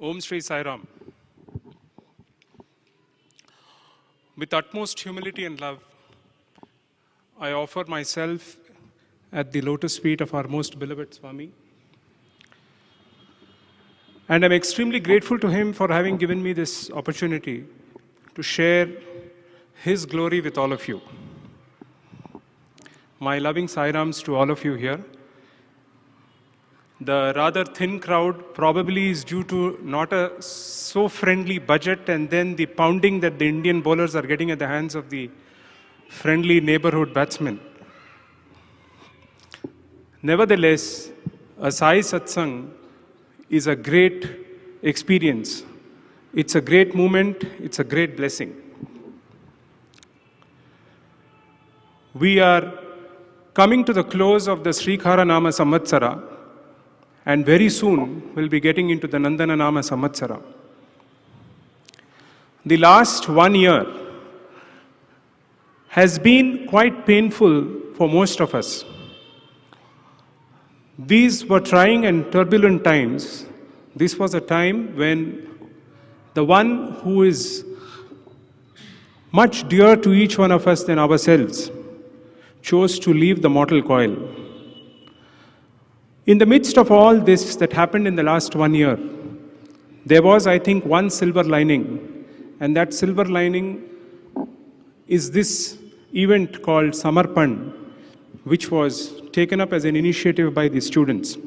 Om Shri Sai Ram. With utmost humility and love, I offer myself at the lotus feet of our most beloved Swami. And I'm extremely grateful to him for having given me this opportunity to share his glory with all of you. My loving Sai Rams to all of you here. The rather thin crowd probably is due to not a so friendly budget and then the pounding that the Indian bowlers are getting at the hands of the friendly neighborhood batsmen. Nevertheless, a Sai Satsang is a great experience. It's a great moment. It's a great blessing. We are coming to the close of the Srikhara Nama Samvatsara, and very soon we'll be getting into the Nandana Nama Samvatsara. The last 1 year has been quite painful for most of us. These were trying and turbulent times. This was a time when the one who is much dear to each one of us than ourselves chose to leave the mortal coil. In the midst of all this that happened in the last 1 year, there was, I think, one silver lining, and that silver lining is this event called Samarpan, which was taken up as an initiative by the students.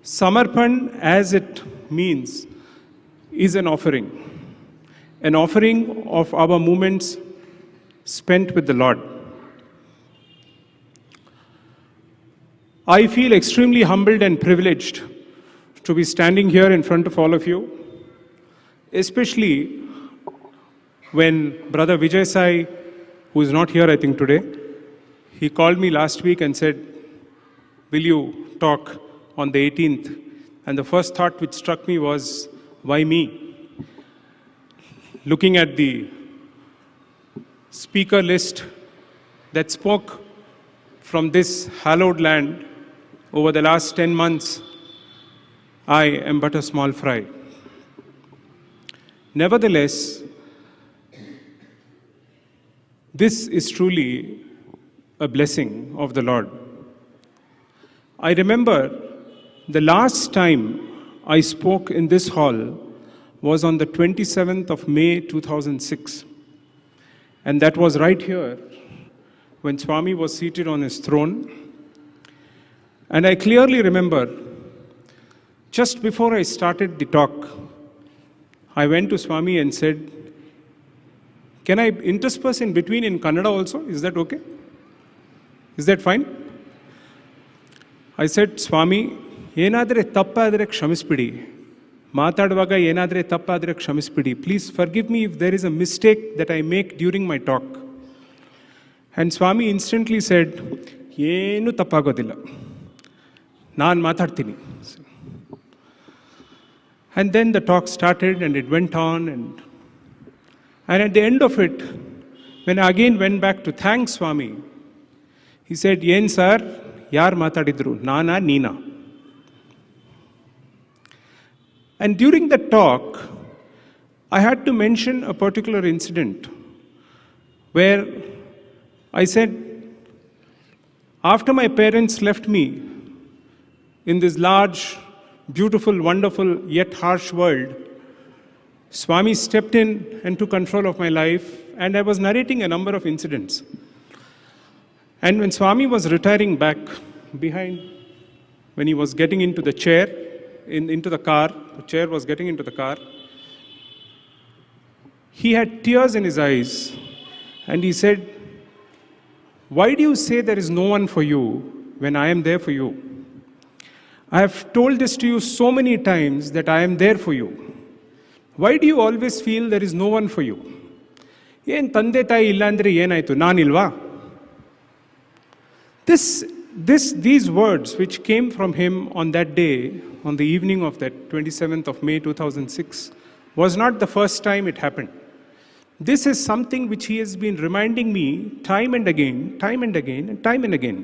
Samarpan, as it means, is an offering of our moments spent with the Lord. I feel extremely humbled and privileged to be standing here in front of all of you, especially when Brother Vijay Sai, who is not here I think today, he called me last week and said, "Will you talk on the 18th? And the first thought which struck me was, why me? Looking at the speaker list that spoke from this hallowed land over the last 10 months, I am but a small fry. Nevertheless, this is truly a blessing of the Lord. I remember the last time I spoke in this hall was on the 27th of May 2006. And that was right here when Swami was seated on his throne. And I clearly remember, just before I started the talk, I went to Swami and said, "Can I intersperse in between in Kannada also? Is that okay? Is that fine?" I said, "Swami, ಏನadre ತಪ್ಪಾದರೆ ಕ್ಷಮಿಸ್ಬಿಡಿ. ಮಾತಾಡುವಾಗ ಏನಾದರೆ ತಪ್ಪಾದರೆ ಕ್ಷಮಿಸ್ಬಿಡಿ. Please forgive me if there is a mistake that I make during my talk." And Swami instantly said, "ಏನು ತಪ್ಪಾಗೋದಿಲ್ಲ. ನಾನು ಮಾತಾಡ್ತೀನಿ." And then the talk started and it went on and at the end of it, when I again went back to thank Swami, he said, "Yen sir, yaar matadidru, nana, Nina." And during the talk, I had to mention a particular incident where I said, after my parents left me in this large, beautiful, wonderful, yet harsh world, Swami stepped in and took control of my life, and I was narrating a number of incidents. And when Swami was retiring back behind, when he was getting into the chair, into the car, the chair was getting into the car, he had tears in his eyes, and he said, "Why do you say there is no one for you when I am there for you? I have told this to you so many times that I am there for you. Why do you always feel there is no one for you? Yen tande tayi illa andre yenaitu, naan ilva?" These words which came from him on that day, on the evening of that 27th of May 2006, was not the first time it happened. This is something which he has been reminding me time and again, time and again, and time and again.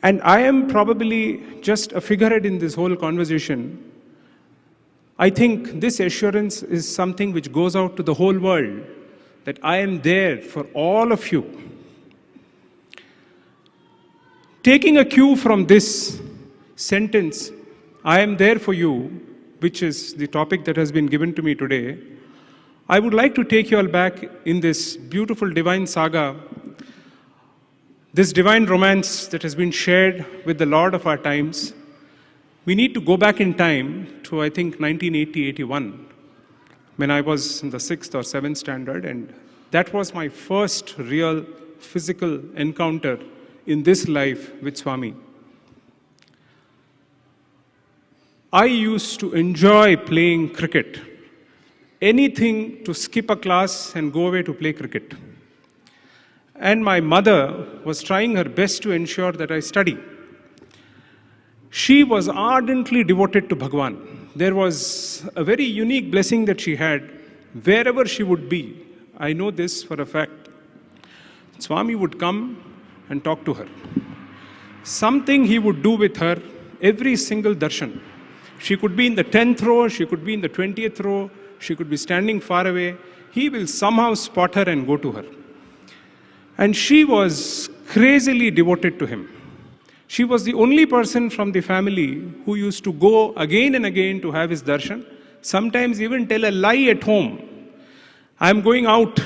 And I am probably just a figurehead in this whole conversation. I think this assurance is something which goes out to the whole world, that I am there for all of you. Taking a cue from this sentence, I am there for you, which is the topic that has been given to me today, I would like to take you all back in this beautiful divine saga, this divine romance that has been shared with the Lord of our times. We need to go back in time to, I think, 1980-81, when I was in the 6th or 7th standard, and that was my first real physical encounter in this life with Swami. I used to enjoy playing cricket. Anything to skip a class and go away to play cricket. And my mother was trying her best to ensure that I study. She was ardently devoted to Bhagwan. There was a very unique blessing that she had wherever she would be. I know this for a fact. Swami would come and talk to her. Something he would do with her every single darshan. She could be in the 10th row, she could be in the 20th row, she could be standing far away. He will somehow spot her and go to her. And she was crazily devoted to him. She was the only person from the family who used to go again and again to have his darshan, sometimes even tell a lie at home. I am going out.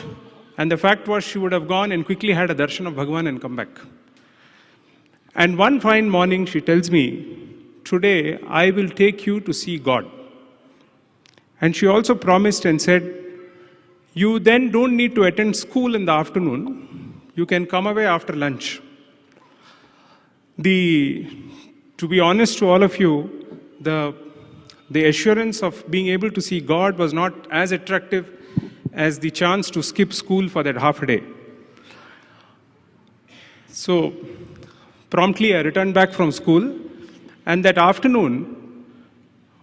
And the fact was, she would have gone and quickly had a darshan of Bhagwan and come back. And one fine morning she tells me, today I will take you to see God. And she also promised and said, you then don't need to attend school in the afternoon. You can come away after lunch. To be honest to all of you, the assurance of being able to see God was not as attractive as the chance to skip school for that half a day. So promptly I returned back from school, and that afternoon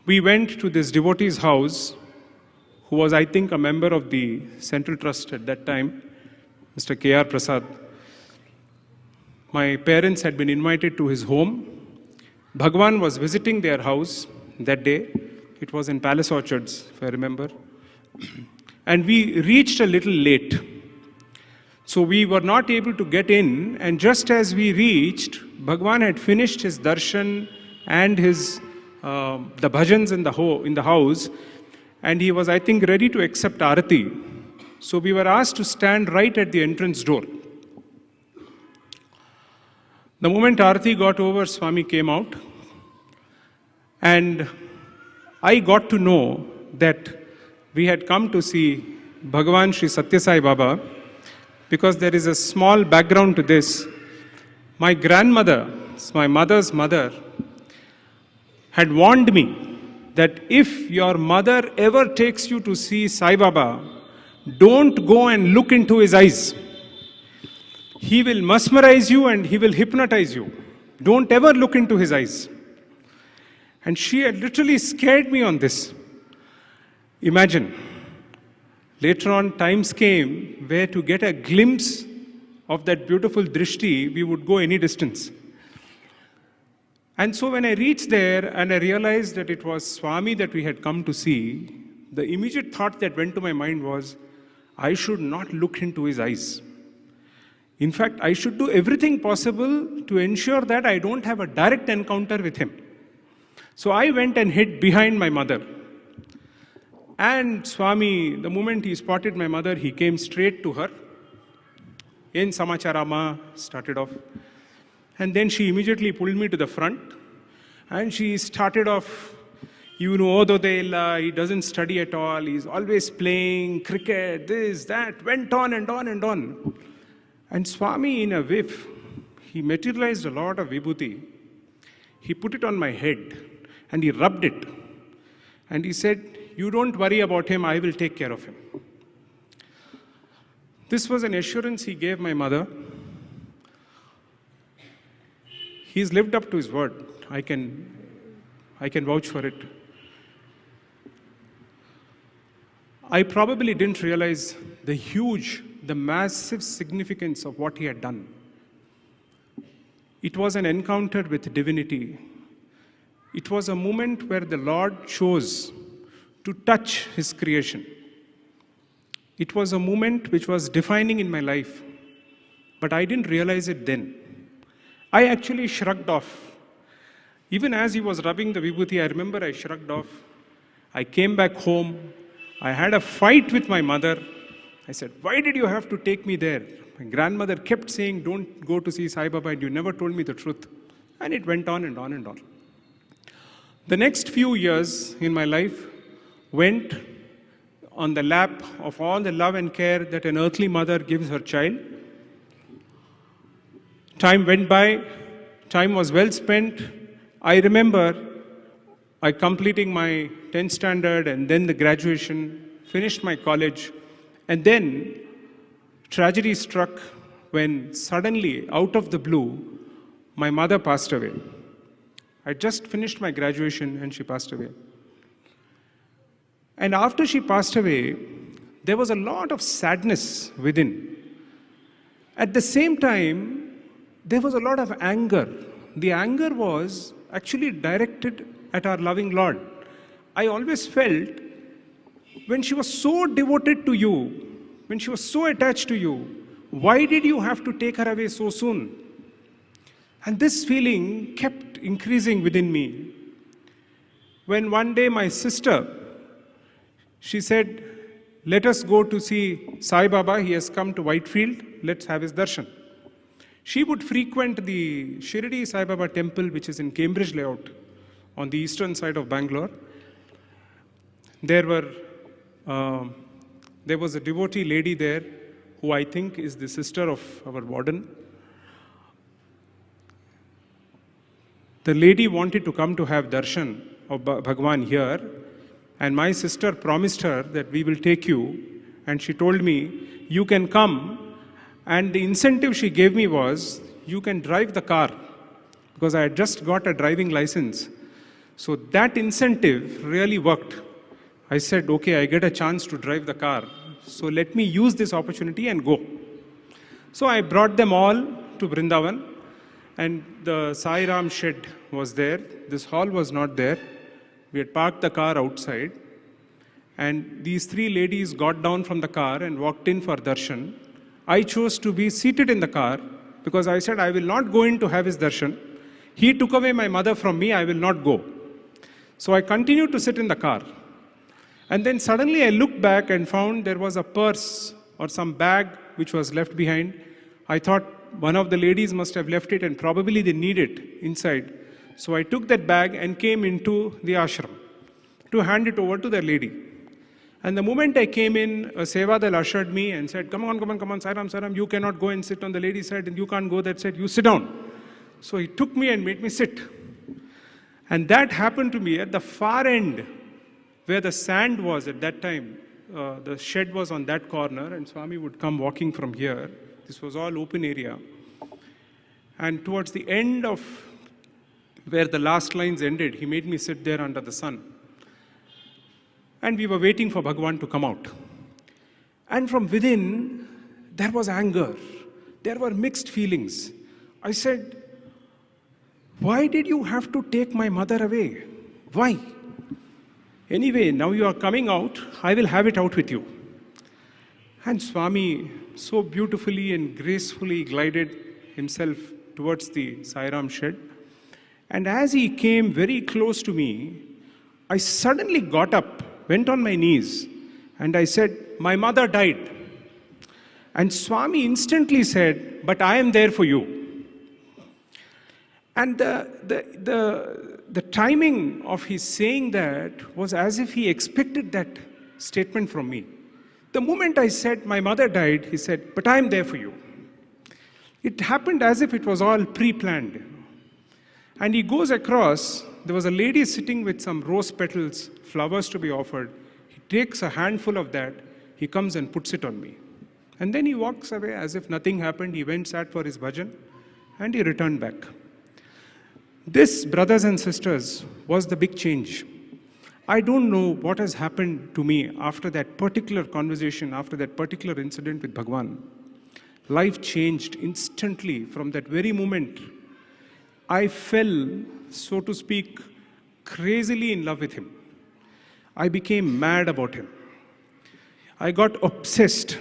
we went to this devotee's house, who was, I think, a member of the Central Trust at that time, Mr. K.R. Prasad. My parents had been invited to his home. Bhagwan was visiting their house that day. It was in Palace Orchards, if I remember. And we reached a little late. So we were not able to get in, and just as we reached, Bhagwan had finished his darshan and his the bhajans in the house, and he was, I think, ready to accept Arati. So we were asked to stand right at the entrance door. The moment Arati got over, Swami came out, and I got to know that we had come to see Bhagavan Sri Sathya Sai Baba, because there is a small background to this. My grandmother, my mother's mother, had warned me that if your mother ever takes you to see Sai Baba, don't go and look into his eyes. He will mesmerize you and he will hypnotize you. Don't ever look into his eyes. And she had literally scared me on this. Imagine, later on times came where to get a glimpse of that beautiful drishti, we would go any distance. And so when I reached there and I realized that it was Swami that we had come to see, the immediate thought that went to my mind was, I should not look into his eyes. In fact, I should do everything possible to ensure that I don't have a direct encounter with him. So I went and hid behind my mother. And Swami, the moment he spotted my mother, he came straight to her. In Samacharama started off. And then she immediately pulled me to the front. And she started off, you know, Ododela, he doesn't study at all, he's always playing cricket, this, that, went on and on and on. And Swami, in a whiff, he materialized a lot of vibhuti. He put it on my head and he rubbed it. And he said, you don't worry about him, I will take care of him. This was an assurance he gave my mother. He's lived up to his word. I can vouch for it. I probably didn't realize the massive significance of what he had done. It was an encounter with divinity. It was a moment where the Lord chose to touch His creation. It was a moment which was defining in my life, but I didn't realize it then. I actually shrugged off. Even as he was rubbing the vibhuti, I remember I shrugged off. I came back home. I had a fight with my mother. I said, "Why did you have to take me there? My grandmother kept saying, don't go to see Sai Baba, and you never told me the truth." And it went on and on and on. The next few years in my life went on the lap of all the love and care that an earthly mother gives her child. Time went by, time was well spent. I remember I completing my 10th standard and then the graduation, finished my college, and then tragedy struck when suddenly, out of the blue, my mother passed away. I just finished my graduation and she passed away. And after she passed away, there was a lot of sadness within. At the same time, there was a lot of anger. The anger was actually directed at our loving Lord. I always felt when she was so devoted to you, when she was so attached to you, why did you have to take her away so soon? And this feeling kept increasing within me. When one day my sister, she said, "Let us go to see Sai Baba. He has come to Whitefield. Let's have his darshan." She would frequent the Shirdi Sai Baba temple, which is in Cambridge layout, on the eastern side of Bangalore. There was a devotee lady there, who I think is the sister of our warden. The lady wanted to come to have darshan of Bhagwan here, and my sister promised her that we will take you, and she told me, "You can come," and the incentive she gave me was, "You can drive the car," because I had just got a driving license. So that incentive really worked. I said, "Okay, I get a chance to drive the car, so let me use this opportunity and go." So I brought them all to Brindavan, and the Sai Ram shed was there. This hall was not there. We had parked the car outside, and these three ladies got down from the car and walked in for darshan. I chose to be seated in the car because I said, "I will not go in to have his darshan. He took away my mother from me, I will not go." So I continued to sit in the car. And then suddenly I looked back and found there was a purse or some bag which was left behind. I thought one of the ladies must have left it and probably they need it inside. So I took that bag and came into the ashram to hand it over to the lady. And the moment I came in, a Sevadal ushered me and said, come on, Sairam, you cannot go and sit on the lady's side, and you can't go that side, you sit down." So he took me and made me sit. And that happened to me at the far end, where the sand was at that time. The shed was on that corner, and Swami would come walking from here. This was all open area. And towards the end of where the last lines ended, he made me sit there under the sun. And we were waiting for Bhagwan to come out. And from within, there was anger. There were mixed feelings. I said, "Why did you have to take my mother away? Why? Anyway, now you are coming out, I will have it out with you." And Swami so beautifully and gracefully glided himself towards the Sai Ram shed. And as he came very close to me, I suddenly got up, went on my knees, and I said, "My mother died." And Swami instantly said, "But I am there for you." And the timing of his saying that was as if he expected that statement from me. The moment I said, "My mother died," he said, "But I am there for you." It happened as if it was all pre-planned. And he goes across, there was a lady sitting with some rose petals, flowers to be offered. He takes a handful of that, he comes and puts it on me. And then he walks away as if nothing happened. He went, sat for his bhajan, and he returned back. This, brothers and sisters, was the big change. I don't know what has happened to me after that particular conversation, after that particular incident with Bhagwan. Life changed instantly from that very moment. I fell, so to speak, crazily in love with him. I became mad about him. I got obsessed.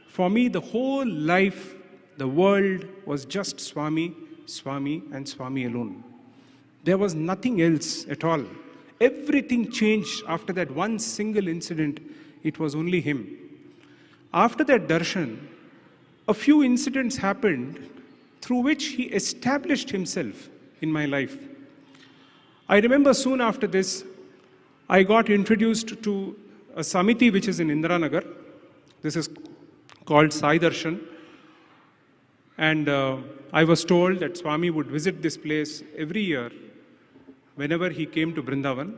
For me, the whole life, the world was just Swami, Swami, and Swami alone. There was nothing else at all. Everything changed after that one single incident. It was only him. After that darshan, a few incidents happened through which he established himself in my life. I remember soon after this, I got introduced to a samiti which is in Indiranagar. This is called Sai Darshan. And I was told that Swami would visit this place every year whenever he came to Brindavan.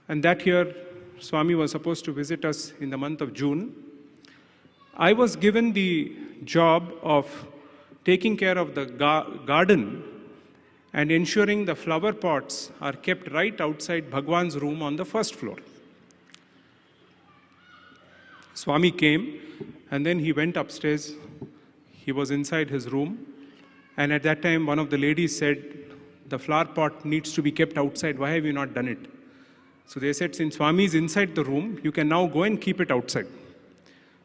And that year, Swami was supposed to visit us in the month of June. I was given the job of taking care of the garden and ensuring the flower pots are kept right outside Bhagwan's room on the first floor. Swami came and then he went upstairs. He was inside his room, and at that time one of the ladies said, the flower pot needs to be kept outside. Why have you not done it? So they said, since Swami is inside the room, you can now go and keep it outside.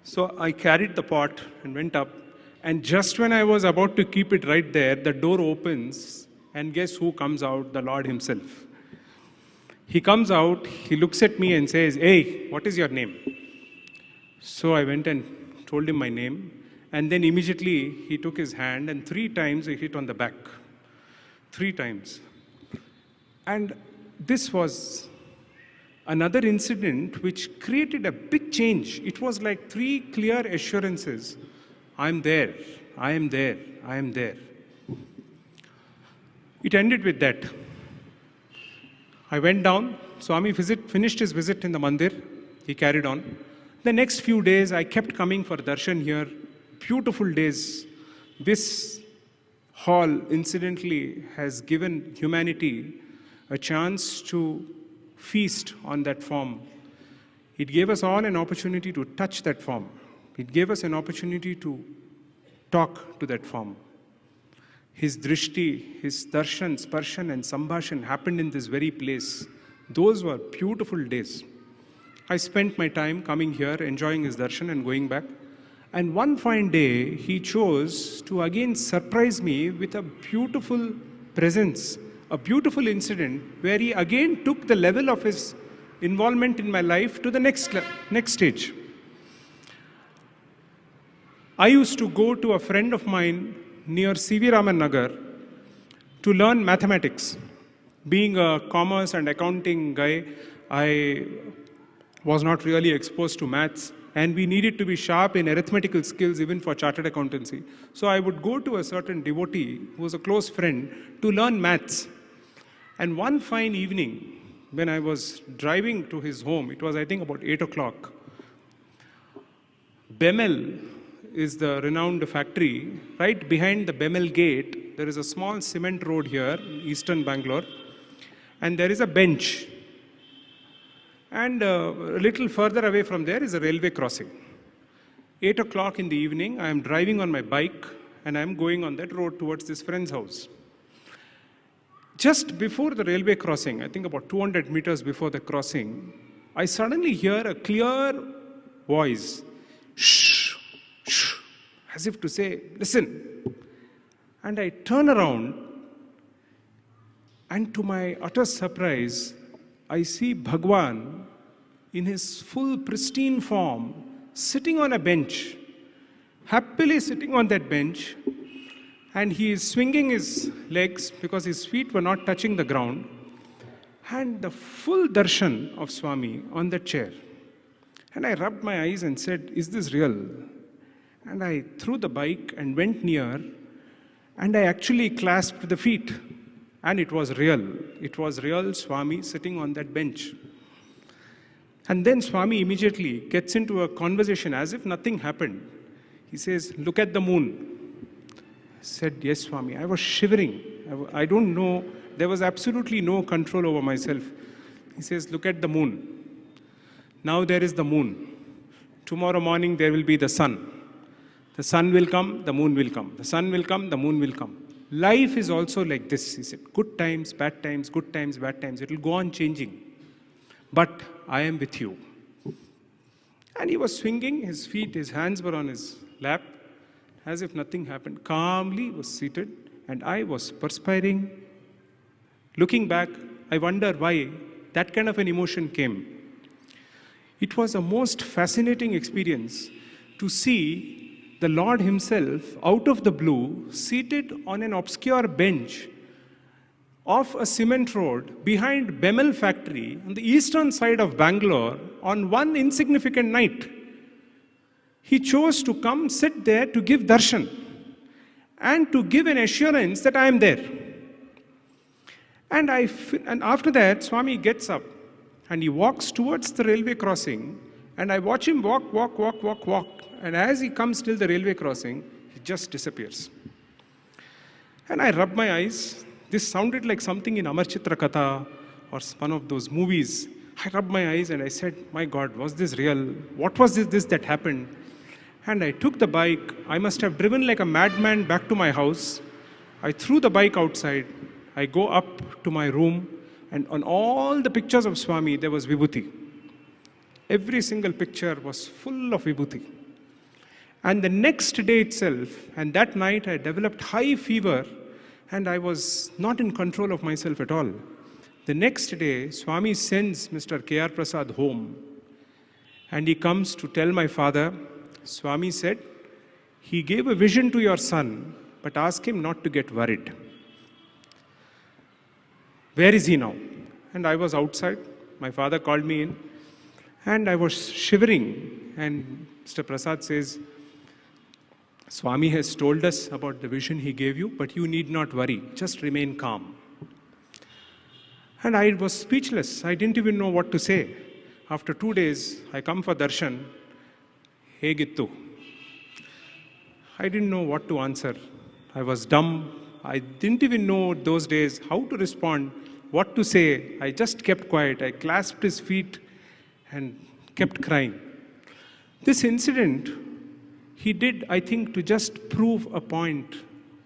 So I carried the pot and went up, and just when I was about to keep it right there, the door opens, and guess who comes out? The Lord himself. He comes out, he looks at me and says, hey, what is your name? So I went and told him my name. And then immediately he took his hand and 3 times he hit on the back. 3 times. And this was another incident which created a big change. It was like 3 clear assurances. I'm there, I am there, I am there. It ended with that. I went down, Swami finished his visit in the mandir. He carried on. The next few days I kept coming for darshan here. Beautiful days. This hall, incidentally, has given humanity a chance to feast on that form. It gave us all an opportunity to touch that form. It gave us an opportunity to talk to that form. His drishti, his darshan, sparshan and sambhashan happened in this very place. Those were beautiful days. I spent my time coming here, enjoying his darshan and going back. And one fine day, he chose to again surprise me with a beautiful presence, a beautiful incident where he again took the level of his involvement in my life to the next stage. I used to go to a friend of mine near C.V. Raman Nagar to learn mathematics. Being a commerce and accounting guy, I was not really exposed to maths. And we needed to be sharp in arithmetical skills even for chartered accountancy. So I would go to a certain devotee who was a close friend to learn maths. And one fine evening, when I was driving to his home, it was I think about 8 o'clock, Bemel is the renowned factory. Right behind the Bemel gate, there is a small cement road here, eastern Bangalore, and there is a bench. And a little further away from there is a railway crossing. 8 o'clock in the evening, I am driving on my bike and I am going on that road towards this friend's house. Just before the railway crossing, I think about 200 meters before the crossing, I suddenly hear a clear voice, shh, shh, as if to say, listen. And I turn around, and to my utter surprise, I see Bhagwan in his full pristine form, sitting on a bench, happily sitting on that bench, and he is swinging his legs because his feet were not touching the ground, and the full darshan of Swami on that chair. And I rubbed my eyes and said, is this real? And I threw the bike and went near, and I actually clasped the feet. And it was real. It was real Swami sitting on that bench. And then Swami immediately gets into a conversation as if nothing happened. He says, look at the moon. I said, yes, Swami. I was shivering. I don't know. There was absolutely no control over myself. He says, look at the moon. Now there is the moon. Tomorrow morning there will be the sun. The sun will come, the moon will come. The sun will come, the moon will come. Life is also like this, he said. Good times, bad times, good times, bad times. It will go on changing. But I am with you. And he was swinging his feet, his hands were on his lap, as if nothing happened. Calmly was seated, and I was perspiring. Looking back, I wonder why that kind of an emotion came. It was a most fascinating experience to see the Lord himself, out of the blue, seated on an obscure bench off a cement road behind Bemel factory on the eastern side of Bangalore on one insignificant night. He chose to come sit there to give darshan and to give an assurance that I am there. And after that, Swami gets up and he walks towards the railway crossing, and I watch him walk. And as he comes till the railway crossing, he just disappears. And I rub my eyes. This sounded like something in Amar Chitra Katha or one of those movies. I rubbed my eyes and I said, my God, was this real? What was this that happened? And I took the bike. I must have driven like a madman back to my house. I threw the bike outside. I go up to my room, and on all the pictures of Swami, there was vibhuti. Every single picture was full of vibhuti. And the next day itself, and that night I developed high fever, and I was not in control of myself at all. The next day, Swami sends Mr. K.R. Prasad home, and he comes to tell my father, Swami said, he gave a vision to your son, but ask him not to get worried. Where is he now? And I was outside. My father called me in, and I was shivering. And Mr. Prasad says, Swami has told us about the vision he gave you, but you need not worry. Just remain calm. And I was speechless. I didn't even know what to say. After 2 days, I come for darshan. Hegittu. I didn't know what to answer. I was dumb. I didn't even know those days how to respond, what to say. I just kept quiet. I clasped his feet and kept crying. This incident, he did, I think, to just prove a point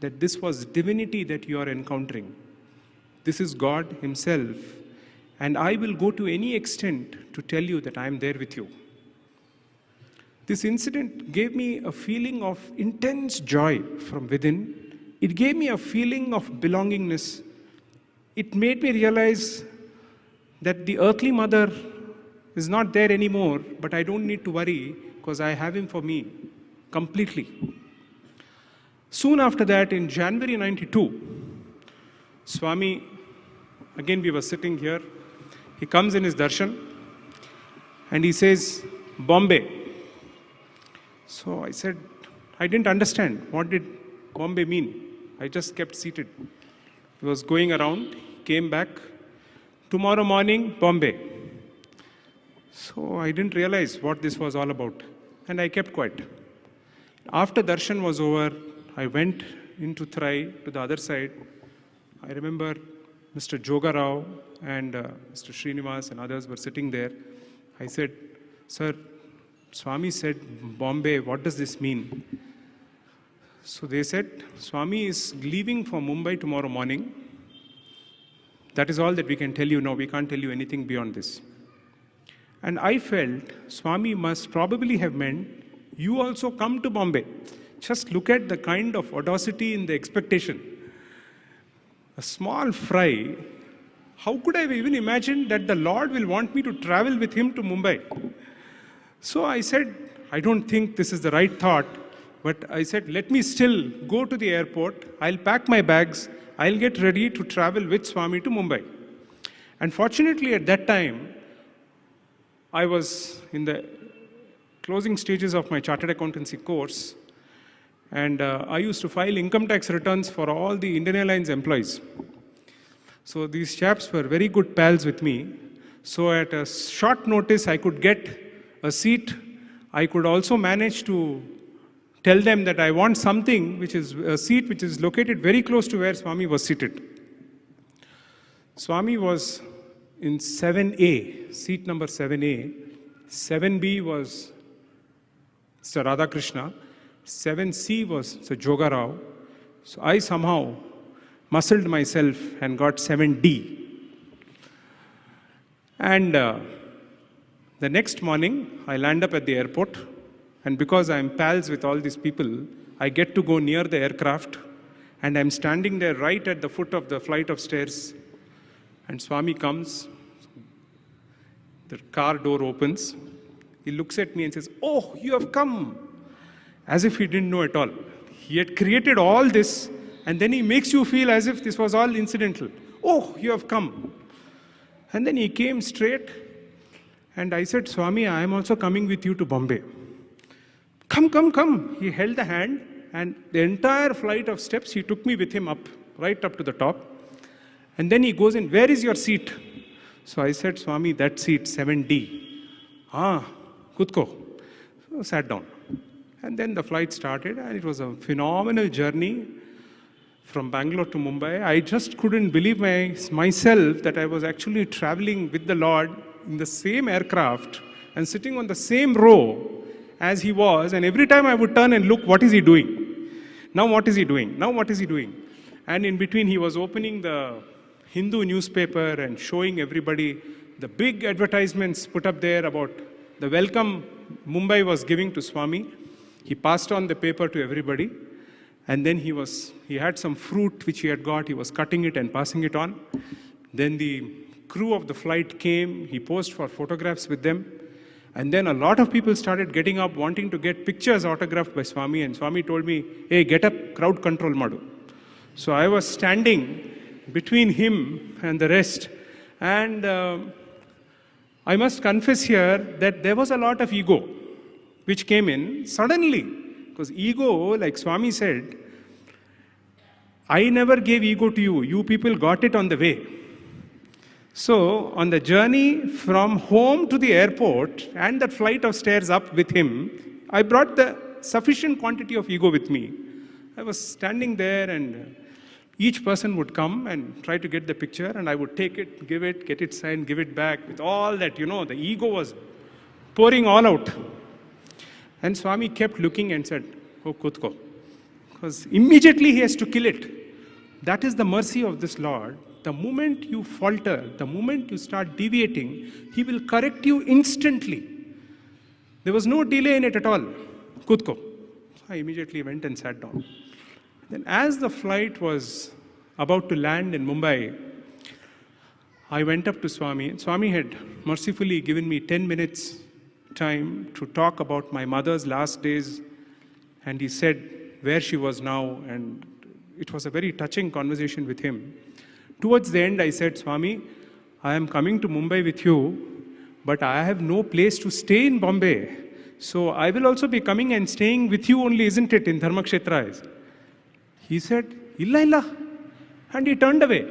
that this was divinity that you are encountering. This is God himself, and I will go to any extent to tell you that I am there with you. This incident gave me a feeling of intense joy from within. It gave me a feeling of belongingness. It made me realize that the earthly mother is not there anymore, but I don't need to worry because I have him for me completely. Soon after that, in January 92, Swami, again we were sitting here, he comes in his darshan and he says, Bombay. So I said, I didn't understand. What did Bombay mean? I just kept seated. He was going around, came back. Tomorrow morning, Bombay. So I didn't realize what this was all about. And I kept quiet. After darshan was over, I went into Thrai to the other side. I remember Mr. Joga Rao and Mr. Srinivas and others were sitting there. I said, Sir, Swami said, Bombay, what does this mean? So they said, Swami is leaving for Mumbai tomorrow morning. That is all that we can tell you now. We can't tell you anything beyond this. And I felt Swami must probably have meant, you also come to Bombay. Just look at the kind of audacity in the expectation. A small fry. How could I have even imagined that the Lord will want me to travel with him to Mumbai? So I said, I don't think this is the right thought. But I said, let me still go to the airport. I'll pack my bags. I'll get ready to travel with Swami to Mumbai. And fortunately, at that time, I was in the closing stages of my chartered accountancy course. And I used to file income tax returns for all the Indian Airlines employees. So these chaps were very good pals with me. So at a short notice, I could get a seat. I could also manage to tell them that I want something, which is a seat which is located very close to where Swami was seated. Swami was in 7A, seat number 7A. 7B was Mr. Radhakrishna. 7C was Sir Joga Rao. So I somehow muscled myself and got 7D. And the next morning, I land up at the airport. And because I'm pals with all these people, I get to go near the aircraft. And I'm standing there right at the foot of the flight of stairs. And Swami comes. The car door opens. He looks at me and says, "Oh, you have come." As if he didn't know at all. He had created all this, and then he makes you feel as if this was all incidental. "Oh, you have come." And then he came straight, and I said, "Swami, I am also coming with you to Bombay." "Come, come, come." He held the hand, and the entire flight of steps, he took me with him up, right up to the top. And then he goes in, "Where is your seat?" So I said, "Swami, that seat, 7D. "Ah, Kutko." So I sat down. And then the flight started, and it was a phenomenal journey from Bangalore to Mumbai. I just couldn't believe myself that I was actually traveling with the Lord in the same aircraft and sitting on the same row as he was. And every time I would turn and look, what is he doing? Now what is he doing? Now what is he doing? And in between, he was opening the Hindu newspaper and showing everybody the big advertisements put up there about the welcome Mumbai was giving to Swami. He passed on the paper to everybody. And then he had some fruit which he had got. He was cutting it and passing it on. Then the crew of the flight came. He posed for photographs with them. And then a lot of people started getting up, wanting to get pictures autographed by Swami. And Swami told me, "Hey, get up, crowd control madu." So I was standing between him and the rest. And I must confess here that there was a lot of ego which came in suddenly. Because ego, like Swami said, I never gave ego to you. You people got it on the way. So on the journey from home to the airport and that flight of stairs up with him, I brought the sufficient quantity of ego with me. I was standing there, and each person would come and try to get the picture, and I would take it, give it, get it signed, give it back. With all that, the ego was pouring all out. And Swami kept looking and said, "Oh, Kutko." Because immediately he has to kill it. That is the mercy of this Lord. The moment you falter, the moment you start deviating, he will correct you instantly. There was no delay in it at all. Kutko. I immediately went and sat down. Then as the flight was about to land in Mumbai, I went up to Swami. Swami had mercifully given me 10 minutes time to talk about my mother's last days, and he said where she was now, and it was a very touching conversation with him. Towards the end, I said, "Swami, I am coming to Mumbai with you, but I have no place to stay in Bombay. So I will also be coming and staying with you only, isn't it, in Dharmakshetra?" He said, "Illa, illa." And he turned away.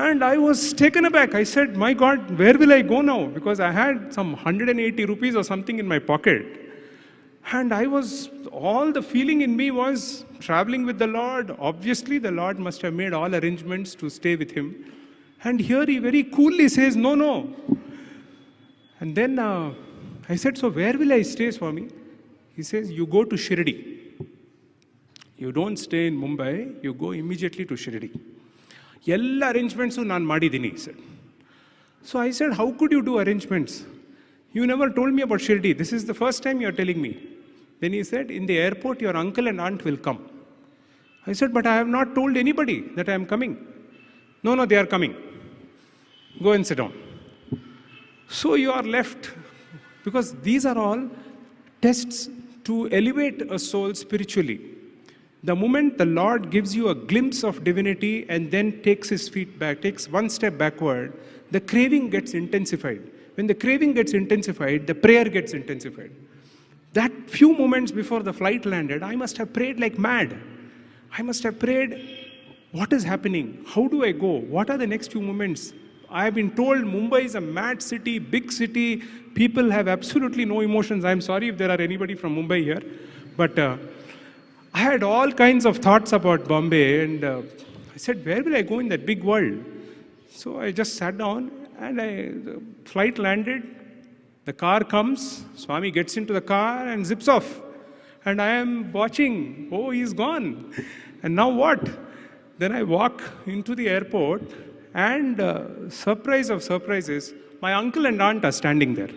And I was taken aback. I said, "My God, where will I go now?" Because I had some 180 rupees or something in my pocket. And all the feeling in me was traveling with the Lord. Obviously, the Lord must have made all arrangements to stay with him. And here he very coolly says, "No, no." And then I said, "So where will I stay, Swami?" He says, "You go to Shirdi. You don't stay in Mumbai, you go immediately to Shirdi. Ella arrangements ನಾನು ಮಾಡಿದ್ದೀನಿ," he said. So I said, "How could you do arrangements? You never told me about Shirdi. This is the first time you are telling me." Then he said, "In the airport, your uncle and aunt will come." I said, "But I have not told anybody that I am coming." "No, no, they are coming. Go and sit down." So you are left, because these are all tests to elevate a soul spiritually. The moment the Lord gives you a glimpse of divinity and then takes his feet back, takes one step backward, the craving gets intensified. When the craving gets intensified, the prayer gets intensified. That few moments before the flight landed, I must have prayed like mad. I must have prayed, what is happening? How do I go? What are the next few moments? I have been told Mumbai is a mad city, big city. People have absolutely no emotions. I'm sorry if there are anybody from Mumbai here. But I had all kinds of thoughts about Bombay, and I said, where will I go in that big world? So I just sat down, and the flight landed. The car comes, Swami gets into the car and zips off. And I am watching, oh, he's gone. And now what? Then I walk into the airport and surprise of surprises, my uncle and aunt are standing there.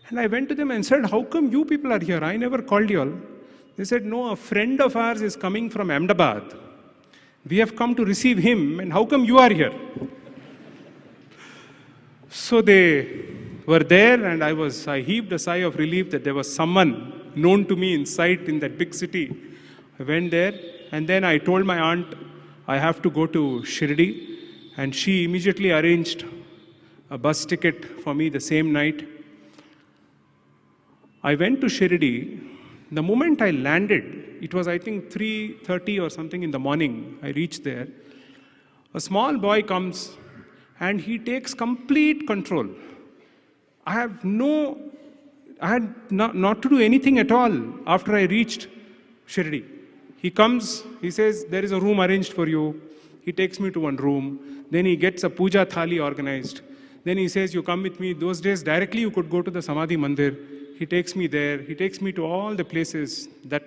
And I went to them and said, how come you people are here? I never called you all. They said, no, a friend of ours is coming from Ahmedabad. We have come to receive him, and how come you are here? So they were there, and I heaved a sigh of relief that there was someone known to me in sight in that big city. I went there, and then I told my aunt, I have to go to Shirdi, and she immediately arranged a bus ticket for me the same night. I went to Shirdi. The moment I landed, it was I think 3:30 or something in the morning, I reached there. A small boy comes and he takes complete control. I had not to do anything at all after I reached Shirdi. He comes, he says, there is a room arranged for you. He takes me to one room. Then he gets a puja thali organized. Then he says, you come with me. Those days, directly you could go to the Samadhi Mandir. He takes me there. He takes me to all the places. That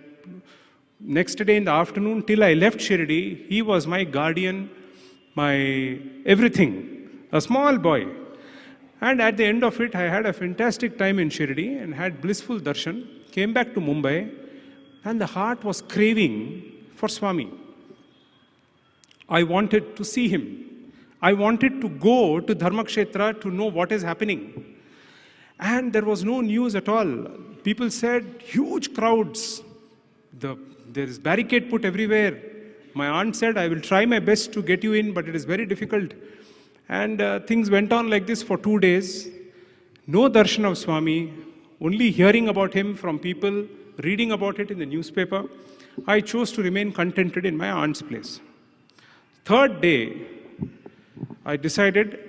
next day in the afternoon, till I left Shirdi, he was my guardian, my everything. A small boy. And at the end of it, I had a fantastic time in Shirdi and had blissful darshan. Came back to Mumbai, and the heart was craving for Swami. I wanted to see him. I wanted to go to Dharmakshetra to know what is happening. And there was no news at all. People said, huge crowds. There is barricade put everywhere. My aunt said, I will try my best to get you in, but it is very difficult. And things went on like this for 2 days. No darshan of Swami, only hearing about him from people, reading about it in the newspaper. I chose to remain contented in my aunt's place. Third day, I decided,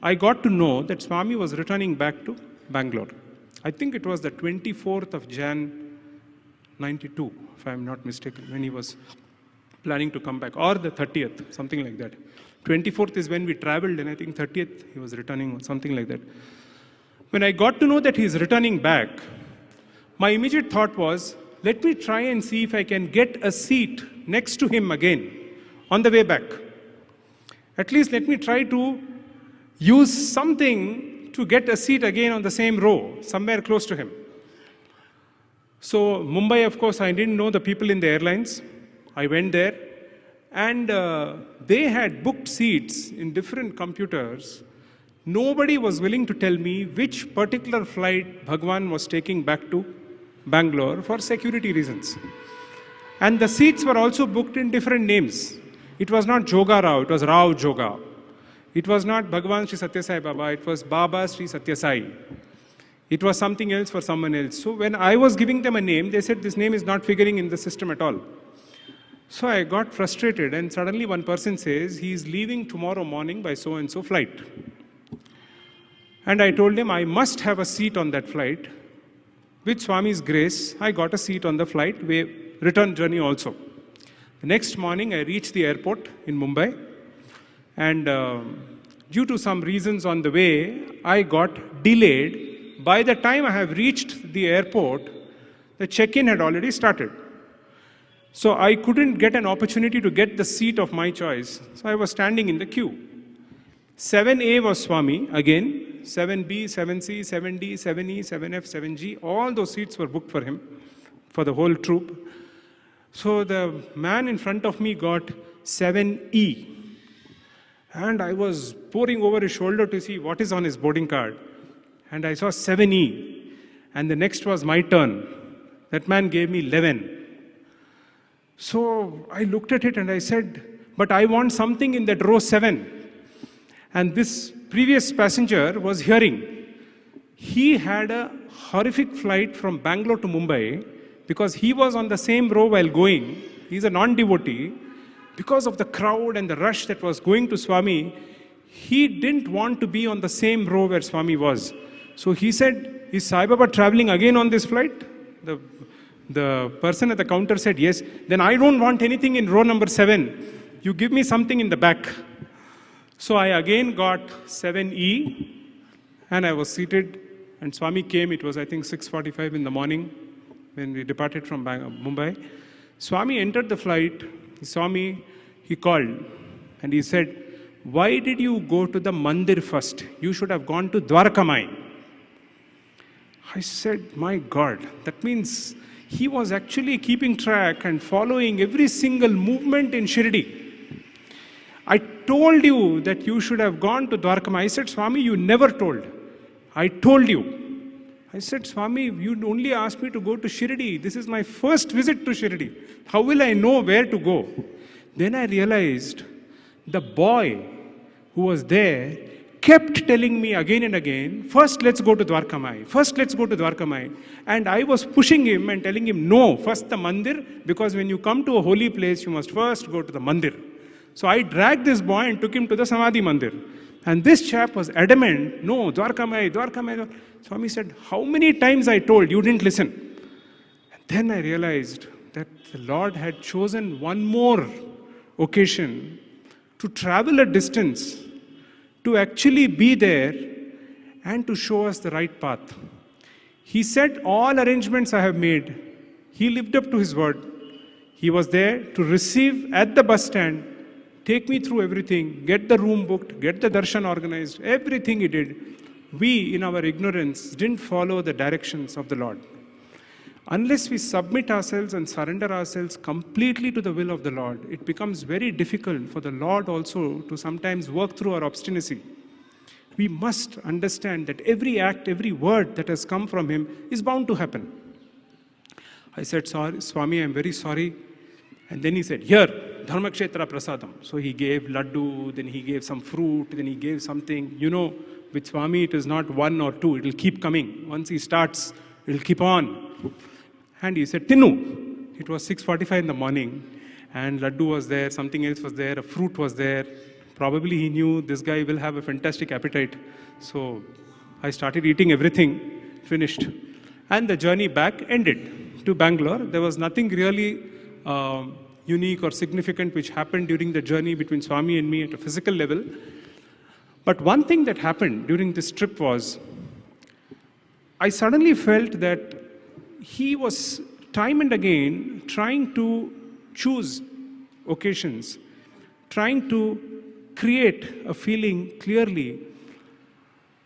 I got to know that Swami was returning back to Bangalore. I think it was the 24th of Jan 92, if I am not mistaken, when he was planning to come back, or the 30th, something like that. 24th is when we traveled, and I think 30th he was returning, or something like that. When I got to know that he is returning back, my immediate thought was, let me try and see if I can get a seat next to him again on the way back. At least let me try to use something to get a seat again on the same row, somewhere close to him. So Mumbai, of course, I didn't know the people in the airlines. I went there, and they had booked seats in different computers. Nobody was willing to tell me which particular flight Bhagwan was taking back to Bangalore for security reasons. And the seats were also booked in different names. It was not Joga Rao, it was Rao Joga. It was not Bhagwan Sri Sathya Sai Baba, it was Baba Sri Sathya Sai. It was something else for someone else. So when I was giving them a name, they said this name is not figuring in the system at all. So I got frustrated, and suddenly one person says, he is leaving tomorrow morning by so-and-so flight. And I told him I must have a seat on that flight. With Swami's grace, I got a seat on the flight, return journey also. The next morning, I reached the airport in Mumbai, and due to some reasons on the way, I got delayed. By the time I have reached the airport, the check-in had already started. So I couldn't get an opportunity to get the seat of my choice. So I was standing in the queue. 7A was Swami, again, 7B, 7C, 7D, 7E, 7F, 7G, all those seats were booked for him, for the whole troop. So the man in front of me got 7E. And I was poring over his shoulder to see what is on his boarding card. And I saw 7E. And the next was my turn. That man gave me 11. So I looked at it and I said, but I want something in that row 7. And this previous passenger was hearing. He had a horrific flight from Bangalore to Mumbai because he was on the same row while going. He's a non-devotee. Because of the crowd and the rush that was going to Swami, he didn't want to be on the same row where Swami was. So he said, is Sai Baba traveling again on this flight? The person at the counter said, yes. Then I don't want anything in row number 7. You give me something in the back. So I again got 7E, and I was seated, and Swami came. It was, I think, 6:45 in the morning when we departed from Mumbai. Swami entered the flight. He saw me, he called, and he said, "Why did you go to the mandir first? You should have gone to Dwarkamai." I said, "My God, that means he was actually keeping track and following every single movement in Shirdi. I told you that you should have gone to Dwarkamai." I said, "Swami, you never told." "I told you." I said, "Swami, you only asked me to go to Shirdi. This is my first visit to Shirdi. How will I know where to go?" Then I realized the boy who was there kept telling me again and again, "First let's go to Dwarkamai. First let's go to Dwarkamai." And I was pushing him and telling him, "No, first the mandir, because when you come to a holy place, you must first go to the mandir." So I dragged this boy and took him to the Samadhi mandir. And this chap was adamant, "No, Dwarkamai, Dwarkamai." Swami said, "How many times I told, you didn't listen." And then I realized that the Lord had chosen one more occasion to travel a distance, to actually be there and to show us the right path. He said, "All arrangements I have made." He lived up to his word. He was there to receive at the bus stand, take me through everything, get the room booked, get the darshan organized, everything he did. We, in our ignorance, didn't follow the directions of the Lord. Unless we submit ourselves and surrender ourselves completely to the will of the Lord, it becomes very difficult for the Lord also to sometimes work through our obstinacy. We must understand that every act, every word that has come from him is bound to happen. I said, "Sorry, Swami, I'm very sorry." And then he said, "Here, Dharmakshetra Prasadam." So he gave laddu, then he gave some fruit, then he gave something. You know, with Swami it is not one or two, it will keep coming. Once he starts, it will keep on. And he said, "Tinu." It was 6:45 in the morning, and laddu was there, something else was there, a fruit was there. Probably he knew this guy will have a fantastic appetite. So I started eating everything, finished. And the journey back ended to Bangalore. There was nothing really unique or significant which happened during the journey between Swami and me at a physical level. But one thing that happened during this trip was, I suddenly felt that he was time and again trying to choose occasions, trying to create a feeling clearly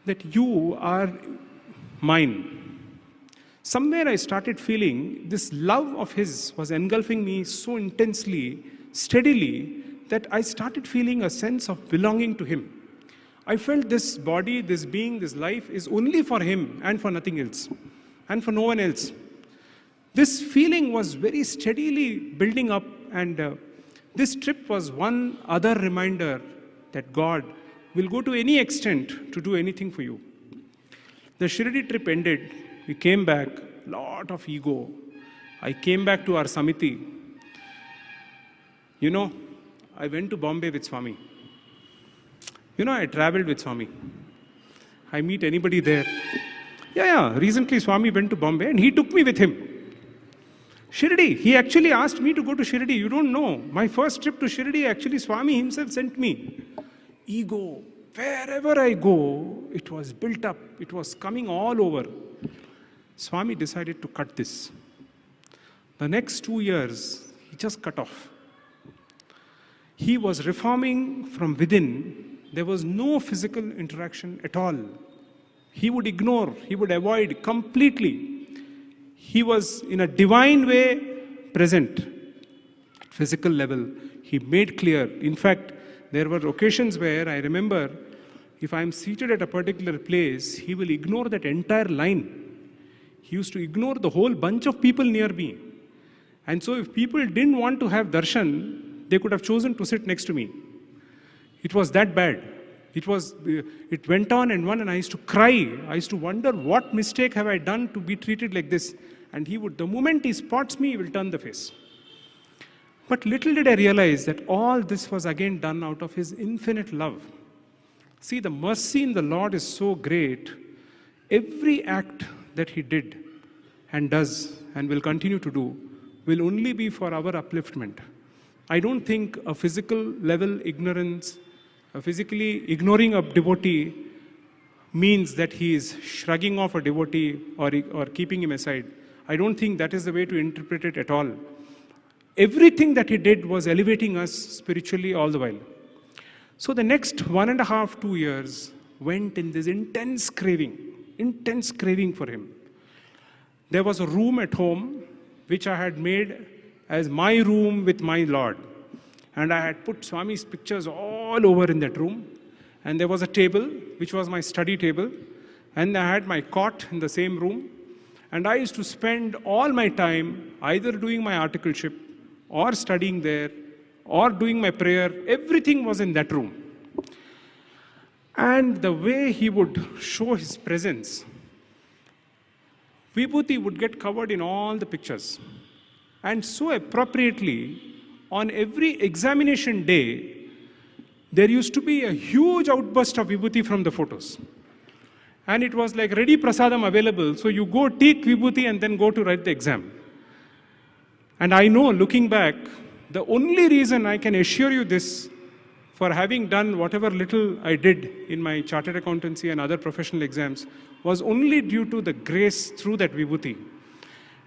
that you are mine. Somewhere I started feeling this love of his was engulfing me so intensely, steadily, that I started feeling a sense of belonging to him. I felt this body, this being, this life is only for him and for nothing else, and for no one else. This feeling was very steadily building up, and this trip was one other reminder that God will go to any extent to do anything for you. The Shirdi trip ended. We came back, lot of ego. I came back to our Samiti. You know, I went to Bombay with Swami. You know, I traveled with Swami. I meet anybody there. Yeah, recently Swami went to Bombay and he took me with him. Shirdi, he actually asked me to go to Shirdi. You don't know. My first trip to Shirdi, actually Swami himself sent me. Ego. Wherever I go, it was built up. It was coming all over. Swami decided to cut this. The next 2 years, he just cut off. He was reforming from within. There was no physical interaction at all. He would ignore, he would avoid completely. He was in a divine way present at physical level. He made clear. In fact, there were occasions where I remember, if I'm seated at a particular place, he will ignore that entire line. He used to ignore the whole bunch of people near me. And so if people didn't want to have darshan, they could have chosen to sit next to me. It was that bad. It went on and on, and I used to cry. I used to wonder, what mistake have I done to be treated like this? And he would, the moment he spots me, he will turn the face. But little did I realize that all this was again done out of his infinite love. See, the mercy in the Lord is so great. Every act that he did and does and will continue to do will only be for our upliftment. I don't think a physical level ignorance, physically ignoring a devotee means that he is shrugging off a devotee or keeping him aside. I don't think that is the way to interpret it at all. Everything that he did was elevating us spiritually all the while. So the next 1.5, 2 years went in this intense craving for him. There was a room at home which I had made as my room with my Lord. And I had put Swami's pictures all over in that room. And there was a table, which was my study table. And I had my cot in the same room. And I used to spend all my time either doing my articleship or studying there or doing my prayer. Everything was in that room. And the way he would show his presence, Vibhuti would get covered in all the pictures. And so appropriately, on every examination day, there used to be a huge outburst of Vibhuti from the photos. And it was like ready prasadam available, so you go take Vibhuti and then go to write the exam. And I know, looking back, the only reason I can assure you this, for having done whatever little I did in my chartered accountancy and other professional exams, was only due to the grace through that Vibhuti.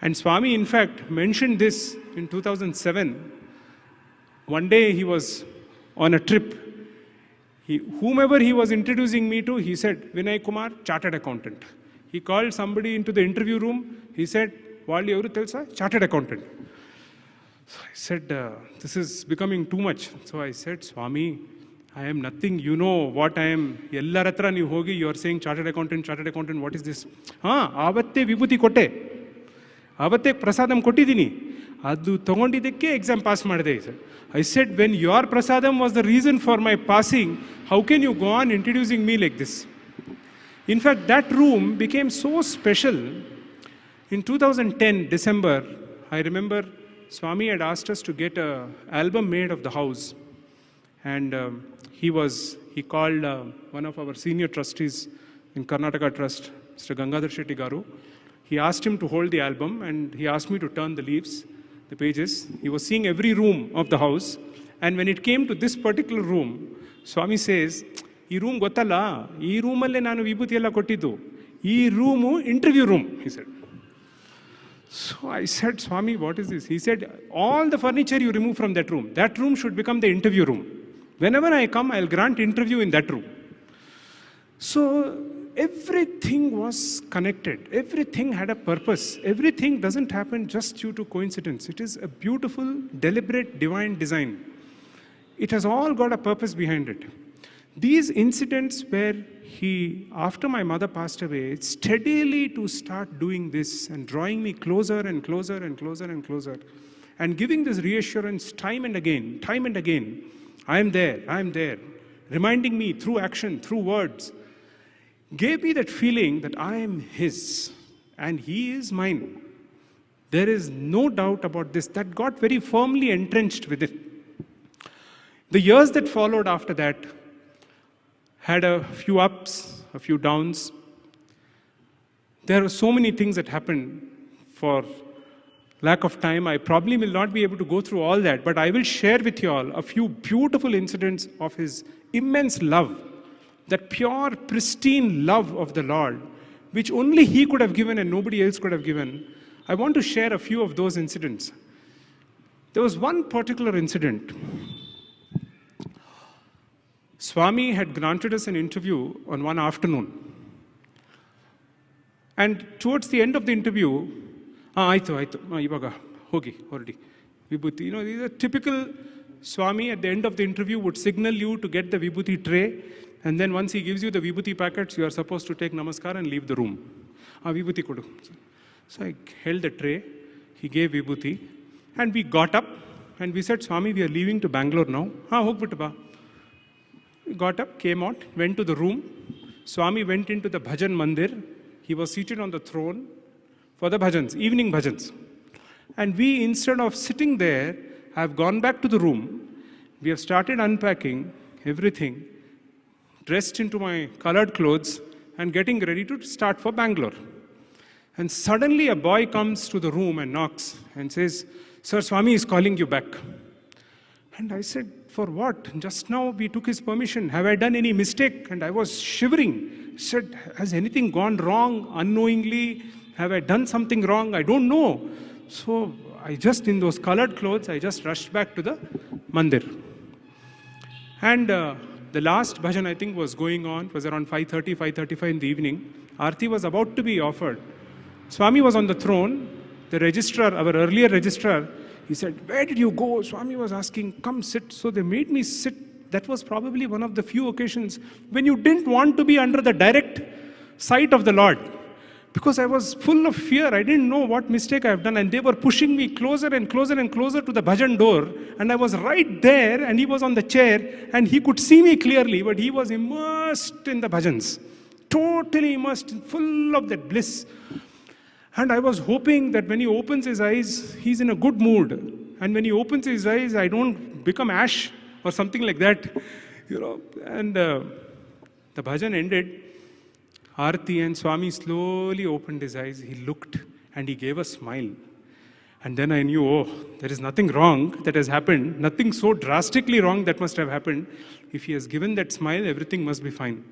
And Swami, in fact, mentioned this in 2007. One day he was on a trip. Whomever he was introducing me to, he said, Vinay Kumar, chartered accountant. He called somebody into the interview room. He said, Valli evaru telsa? Chartered accountant. So I said, this is becoming too much. So I said, Swami, I am nothing. You know what I am. Yellaratra ನೀವು ಹೋಗಿ, you are saying chartered accountant, what is this? ಆವತ್ತೇ ವಿಭೂತಿ ಕೊಟ್ಟೆ. ಆವತ್ತೇ ಪ್ರಸಾದಂ ಕೊಟ್ಟಿದ್ದೀನಿ. ಅದು ತಗೊಂಡಿದ್ದಕ್ಕೆ exam pass ಮಾಡಿದೆ. I said, when your prasadam was the reason for my passing, how can you go on introducing me like this? In fact, that room became so special. In 2010, December, I remember Swami had asked us to get an album made of the house. And he called one of our senior trustees in Karnataka Trust, Mr. Gangadhar Shetty Garu. He asked him to hold the album and he asked me to turn the leaves, the pages. He was seeing every room of the house. And when it came to this particular room, Swami says, "Ee room gottalla, ee room alle nanu vibhuti ella kottiddu. Ee room interview room," he said. So I said, Swami, what is this? He said, all the furniture you remove from that room. That room should become the interview room. Whenever I come, I'll grant interview in that room. So everything was connected. Everything had a purpose. Everything doesn't happen just due to coincidence. It is a beautiful, deliberate, divine design. It has all got a purpose behind it. These incidents where he, after my mother passed away, steadily to start doing this and drawing me closer and closer and closer and closer, and giving this reassurance time and again, I am there, reminding me through action, through words, gave me that feeling that I am his and he is mine. There is no doubt about this. That got very firmly entrenched with it. The years that followed after that had a few ups, a few downs. There are so many things that happened. For lack of time, I probably will not be able to go through all that, but I will share with you all a few beautiful incidents of his immense love, that pure, pristine love of the Lord, which only he could have given and nobody else could have given. I want to share a few of those incidents. There was one particular incident. Swami had granted us an interview on one afternoon. And towards the end of the interview, ivaga hogi hordi vibhuti. You know, these are typical. Swami at the end of the interview would signal you to get the vibhuti tray, and then once he gives you the vibhuti packets, you are supposed to take namaskar and leave the room. Vibhuti kodu. So I held the tray, he gave vibhuti, and we got up and we said, Swami, we are leaving to Bangalore now. Hogbittu ba. We got up, came out, went to the room. Swami went into the bhajan mandir. He was seated on the throne for the bhajans, evening bhajans. And we, instead of sitting there, have gone back to the room. We have started unpacking everything, dressed into my colored clothes, and getting ready to start for Bangalore. And suddenly a boy comes to the room and knocks and says, Sir, Swami is calling you back. And I said, for what? Just now we took his permission. Have I done any mistake? And I was shivering. I said, has anything gone wrong unknowingly? Have I done something wrong? I don't know. So in those colored clothes, I just rushed back to the mandir. And the last bhajan, I think, was going on. It was around 5:30, 5:35 in the evening. Aarti was about to be offered. Swami was on the throne. The registrar, our earlier registrar, he said, "Where did you go?" Swami was asking, "Come sit." So they made me sit. That was probably one of the few occasions when you didn't want to be under the direct sight of the Lord. Because I was full of fear. I didn't know what mistake I have done. And they were pushing me closer and closer and closer to the bhajan door. And I was right there, and he was on the chair, and he could see me clearly, but he was immersed in the bhajans. Totally immersed, full of that bliss. And I was hoping that when he opens his eyes, he's in a good mood. And when he opens his eyes, I don't become ash or something like that. And the bhajan ended. Aarti, and Swami slowly opened his eyes. He looked and he gave a smile. And then I knew, oh, there is nothing wrong that has happened. Nothing so drastically wrong that must have happened. If he has given that smile, everything must be fine.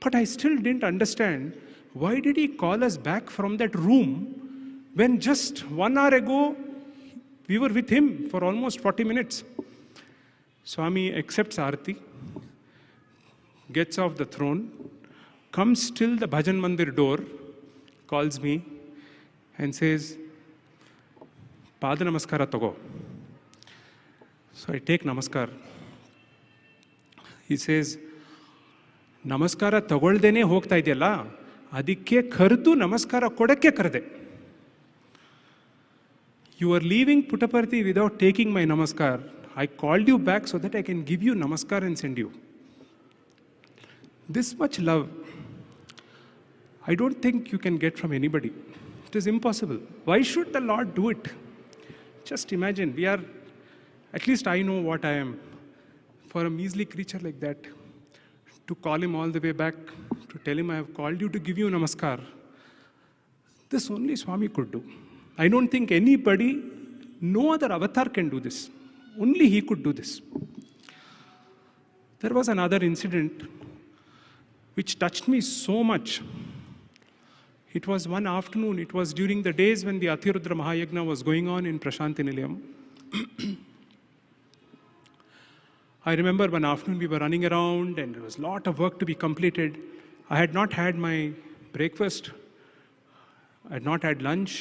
But I still didn't understand, why did he call us back from that room when just 1 hour ago we were with him for almost 40 minutes. Swami accepts Aarti, gets off the throne, comes till the bhajan mandir door, calls me and says, "Pada namaskara togo." So I take namaskar. He says, "Namaskara tagoldeನೆ ಹೋಗ್ತಾ ಇದೆಯಲ್ಲ, ಅದಕ್ಕೆ ಕರೆದು ನಮಸ್ಕಾರ ಕೊಡಕ್ಕೆ ಕರೆದೆ. You are leaving Puttaparthi without taking my namaskar. I called you back so that I can give you namaskar and send you." This much love, I don't think you can get from anybody. It is impossible. Why should the Lord do it? Just imagine, we are, at least I know what I am. For a measly creature like that, to call him all the way back, to tell him I have called you to give you namaskar, this only Swami could do. I don't think anybody, no other avatar can do this. Only he could do this. There was another incident which touched me so much. It was one afternoon, it was during the days when the Atirudra Mahayagna was going on in Prasanthi Nilayam. I remember one afternoon we were running around and there was a lot of work to be completed. I had not had my breakfast, I had not had lunch.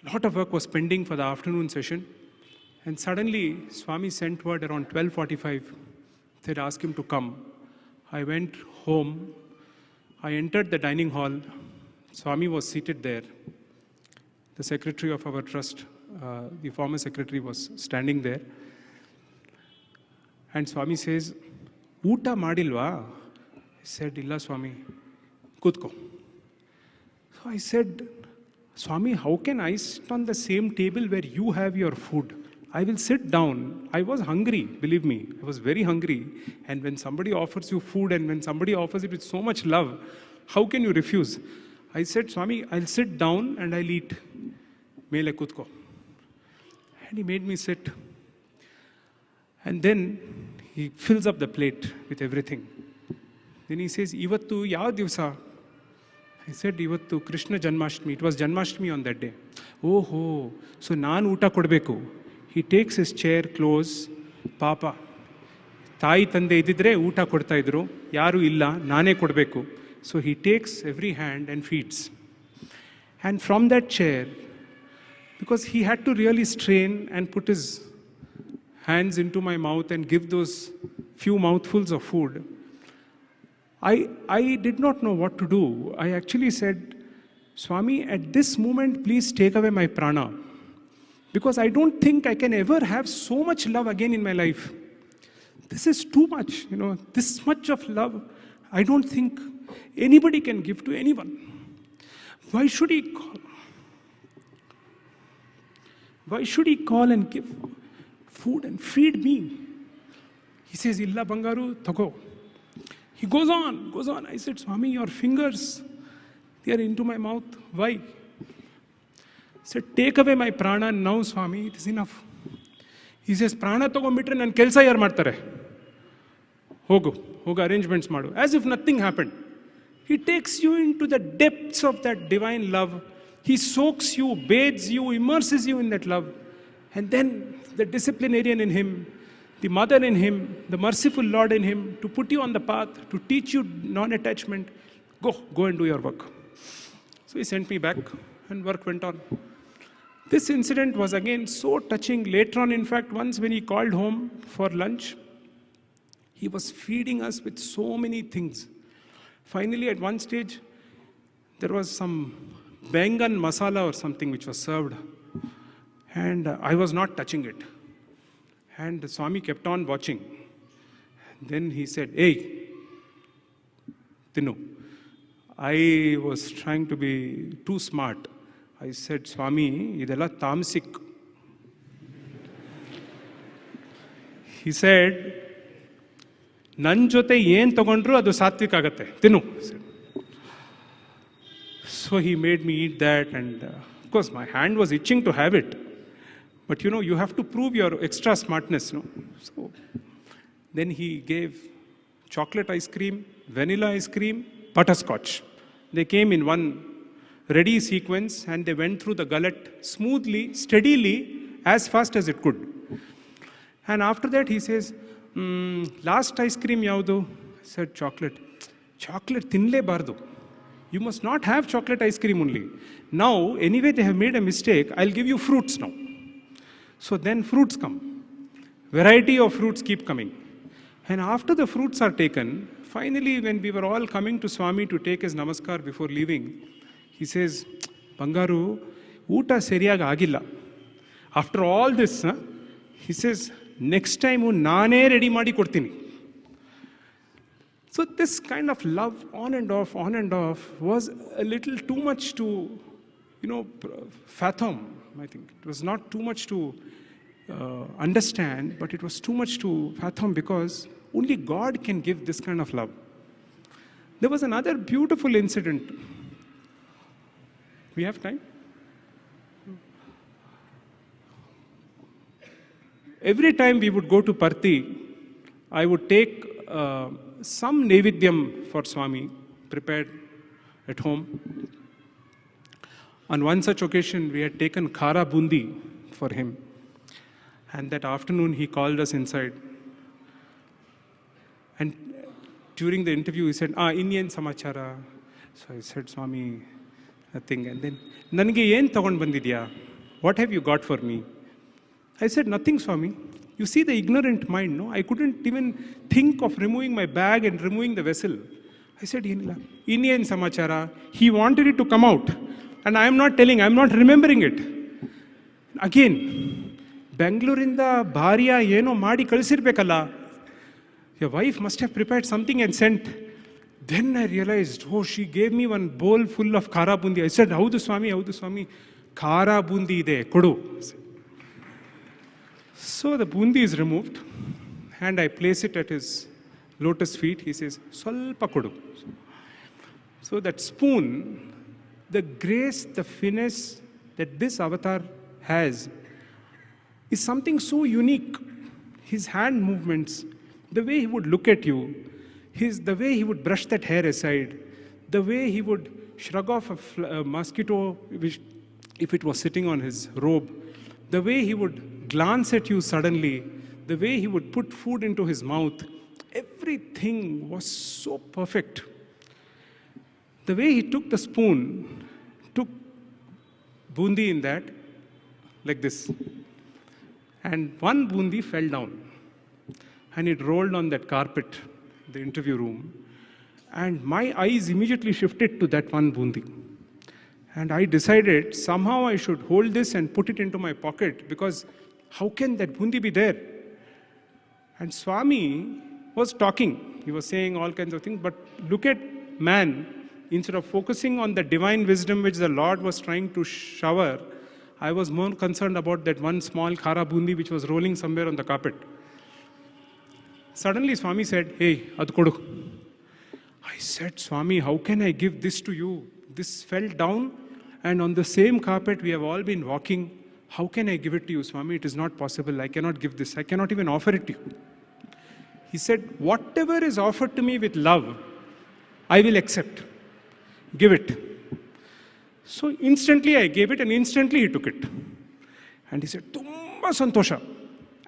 A lot of work was pending for the afternoon session. And suddenly, Swami sent word around 12:45, said, "Ask him to come." I went home. I entered the dining hall. Swami was seated there. The secretary of our trust, the former secretary, was standing there. And Swami says, "Uta madilva?" I said, "Illa Swami, kutko." So I said, "Swami, how can I sit on the same table where you have your food? I will sit down." I was hungry, believe me. I was very hungry. And when somebody offers you food and when somebody offers it with so much love, how can you refuse? I said, "Swami, I'll sit down and I'll eat. Mele kutko." And he made me sit. And then he fills up the plate with everything. Then he says, "Ivattu yav divsa?" I said, "Ivattu Krishna Janmashtami." It was Janmashtami on that day. "Oh, so naan uta kodbeku." He takes his chair close. "Papa, ತಾಯಿ ತಂದೆ ಇದ್ದಿದ್ರೆ ಊಟ ಕೊಡ್ತಾ ಇದ್ರು, ಯಾರು ಇಲ್ಲ, ನಾನೇ ಕೊಡಬೇಕು." So he takes every hand and feeds. And from that chair, because he had to really strain and put his hands into my mouth and give those few mouthfuls of food, I did not know what to do. I actually said, "Swami, at this moment, please take away my prana. Because I don't think I can ever have so much love again in my life. This is too much, this much of love. I don't think anybody can give to anyone. Why should he call? Why should he call and give food and feed me?" He says, "Illa bangaru thago." He goes on. I said, "Swami, your fingers, they are into my mouth. Why?" He said, "Take away my prana now, Swami, it is enough." He says, "Prana tagombitre nan kelsa yaar ಮಾಡ್ತಾರೆ? ಹೋಗು arrangements ಮಾಡು." As if nothing happened. He takes you into the depths of that divine love He soaks you, bathes you, immerses you in that love. And then the disciplinarian in him, the mother in him, the merciful Lord in him, to put you on the path, to teach you non-attachment. Go and do your work. So he sent me back and work went on. This incident was again so touching. Later on, in fact, once when he called home for lunch, he was feeding us with so many things. Finally, at one stage, there was some Bengan masala or something which was served. And I was not touching it. And Swami kept on watching. Then he said, "Hey, Tinu." I was trying to be too smart. I said, "Swami, idella tamsik." He said, "Nan jote yen tagondru adu satvik agate. Tinu." So he made me eat that, and of course my hand was itching to have it. But you have to prove your extra smartness, no? So then he gave chocolate ice cream, vanilla ice cream, butterscotch. They came in one ready sequence and they went through the gullet smoothly, steadily, as fast as it could. And after that he says, "Last ice cream yaudu?" I said, "Chocolate." "Chocolate tinle bardu. You must not have chocolate ice cream only. Now, anyway they have made a mistake, I'll give you fruits now." So then fruits come. Variety of fruits keep coming. And after the fruits are taken, finally when we were all coming to Swami to take his namaskar before leaving, he says, "Bangaru, uta seriyaga agilla." After all this, he says, "Next time naane ready maadi kodtini." So this kind of love on and off was a little too much to, fathom. I think it was not too much to understand, but it was too much to fathom because only God can give this kind of love. There was another beautiful incident. We have time? Every time we would go to Parthi, I would take some Nevidyam for Swami, prepared at home. On one such occasion, we had taken Khara Bundi for him. And that afternoon, he called us inside. And during the interview, he said, "Indian Samachara." So I said, "Swami, nothing." And then, "Nange yen tagond bandidya? What have you got for me?" I said, "Nothing, Swami." You see the ignorant mind, no? I couldn't even think of removing my bag and removing the vessel. I said, "Indian Samachara." He wanted it to come out. And I am not telling, I am not remembering it. Again, Bengalurinda Bharya yeno maadi kalisirbekalla. Your wife must have prepared something and sent. Then I realized, she gave me one bowl full of Khara Bundi. I said, "Haudu Swami, haudu Swami. Khara Bundi ide, kodu." So the bundi is removed and I place it at his lotus feet. He says, "Salpa kodu." So that spoon, the grace, the finesse that this avatar has is something so unique. His hand movements, the way he would look at you, the way he would brush that hair aside, the way he would shrug off a mosquito if it was sitting on his robe, the way he would glance at you suddenly, the way he would put food into his mouth, everything was so perfect. The way he took the spoon, took bundi in that, like this. And one bundi fell down. And it rolled on that carpet, the interview room. And my eyes immediately shifted to that one bundi. And I decided somehow I should hold this and put it into my pocket because how can that bundi be there? And Swami was talking. He was saying all kinds of things. But look at man. Instead of focusing on the divine wisdom which the Lord was trying to shower, I was more concerned about that one small khara bundi which was rolling somewhere on the carpet. Suddenly Swami said, "Hey, adu kodu." I said, "Swami, how can I give this to you? This fell down and on the same carpet we have all been walking. How can I give it to you, Swami? It is not possible. I cannot give this. I cannot even offer it to you." He said, "Whatever is offered to me with love, I will accept. Give it." So instantly I gave it and instantly he took it. And he said, Tumma santosha.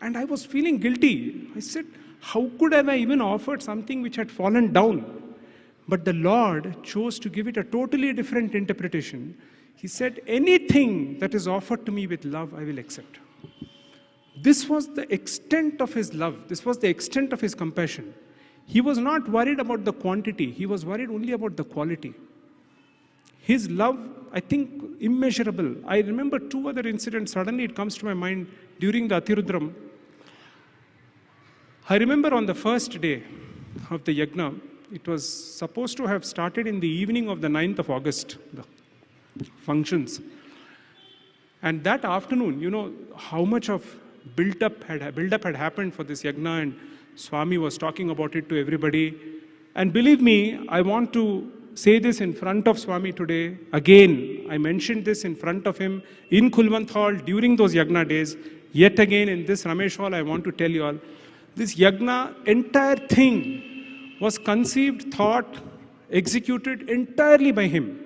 And I was feeling guilty. I said, how could have I even offered something which had fallen down? But the Lord chose to give it a totally different interpretation. He said, anything that is offered to me with love, I will accept. This was the extent of his love. This was the extent of his compassion. He was not worried about the quantity. He was worried only about the quality. His love, I think, immeasurable. I remember two other incidents. Suddenly it comes to my mind during the Atirudram. I remember on the first day of the Yagna, it was supposed to have started in the evening of the 9th of August, the functions. And that afternoon, you know, how much of build-up had happened for this Yagna, and Swami was talking about it to everybody. And believe me, I want to say this in front of Swami today. Again, I mentioned this in front of him in Kulwant Hall during those Yagna days. Yet again in this Ramesh Hall, I want to tell you all, this Yagna, entire thing was conceived, thought, executed entirely by him.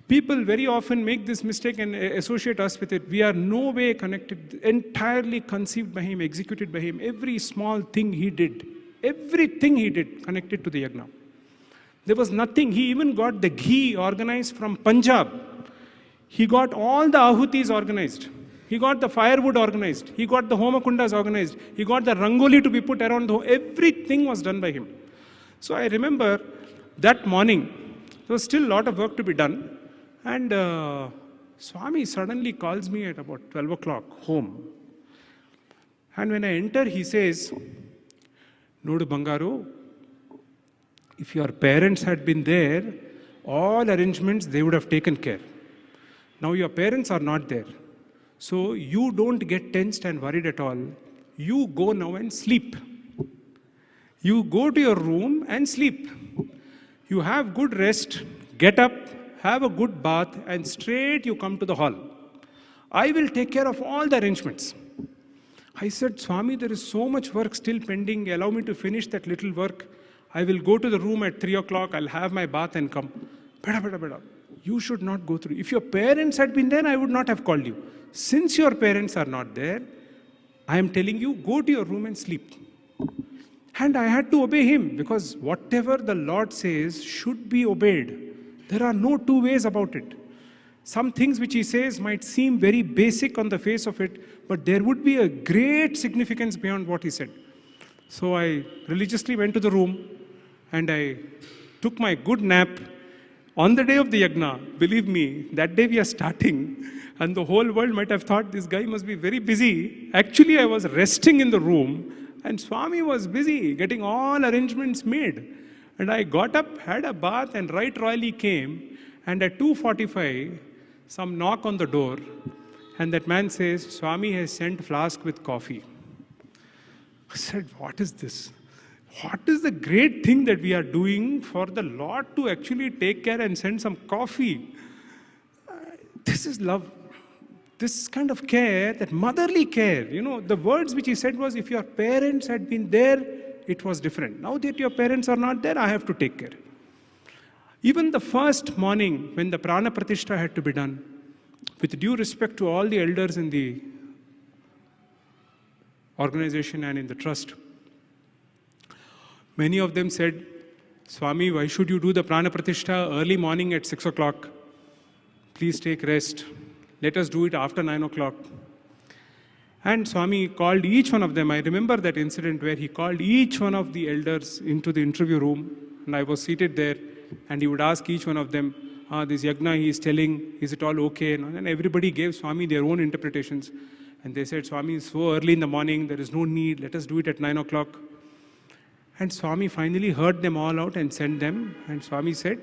People very often make this mistake and associate us with it. We are no way connected, entirely conceived by him, executed by him. Every small thing he did, everything he did connected to the Yagna. There was nothing. He even got the ghee organized from Punjab. He got all the ahutis organized. He got the firewood organized. He got the homakundas organized. He got the rangoli to be put around the home. Everything was done by him. So I remember that morning, there was still a lot of work to be done. And Swami suddenly calls me at about 12 o'clock home. And when I enter, he says, Nodu Bangaru, if your parents had been there, all arrangements, they would have taken care. Now your parents are not there. So you don't get tensed and worried at all. You go now and sleep. You go to your room and sleep. You have good rest, get up, have a good bath, and straight you come to the hall. I will take care of all the arrangements. I said, Swami, there is so much work still pending. Allow me to finish that little work. I will go to the room at 3 o'clock. I'll have my bath and come. Beda. You should not go through. If your parents had been there, I would not have called you. Since your parents are not there, I am telling you, go to your room and sleep. And I had to obey him because whatever the Lord says should be obeyed. There are no two ways about it. Some things which he says might seem very basic on the face of it, but there would be a great significance beyond what he said. So I religiously went to the room and I took my good nap. On the day of the Yagna, believe me, that day we are starting and the whole world might have thought this guy must be very busy. Actually, I was resting in the room and Swami was busy getting all arrangements made. And I got up, had a bath, and right royally came. And at 2:45, some knock on the door. And that man says, Swami has sent flask with coffee. I said, what is this? What is the great thing that we are doing for the Lord to actually take care and send some coffee? This is love. This kind of care, that motherly care. You know, the words which he said was, if your parents had been there, it was different. Now that your parents are not there, I have to take care. Even the first morning when the Prana Pratishtha had to be done, with due respect to all the elders in the organization and in the trust, many of them said, Swami, why should you do the Prana Pratishtha early morning at 6 o'clock? Please take rest. Let us do it after 9 o'clock. And Swami called each one of them. I remember that incident where he called each one of the elders into the interview room. And I was seated there. And he would ask each one of them, this Yagna he is telling, is it all okay? And everybody gave Swami their own interpretations. And they said, Swami, it's so early in the morning, there is no need. Let us do it at 9 o'clock. And Swami finally heard them all out and sent them. And Swami said,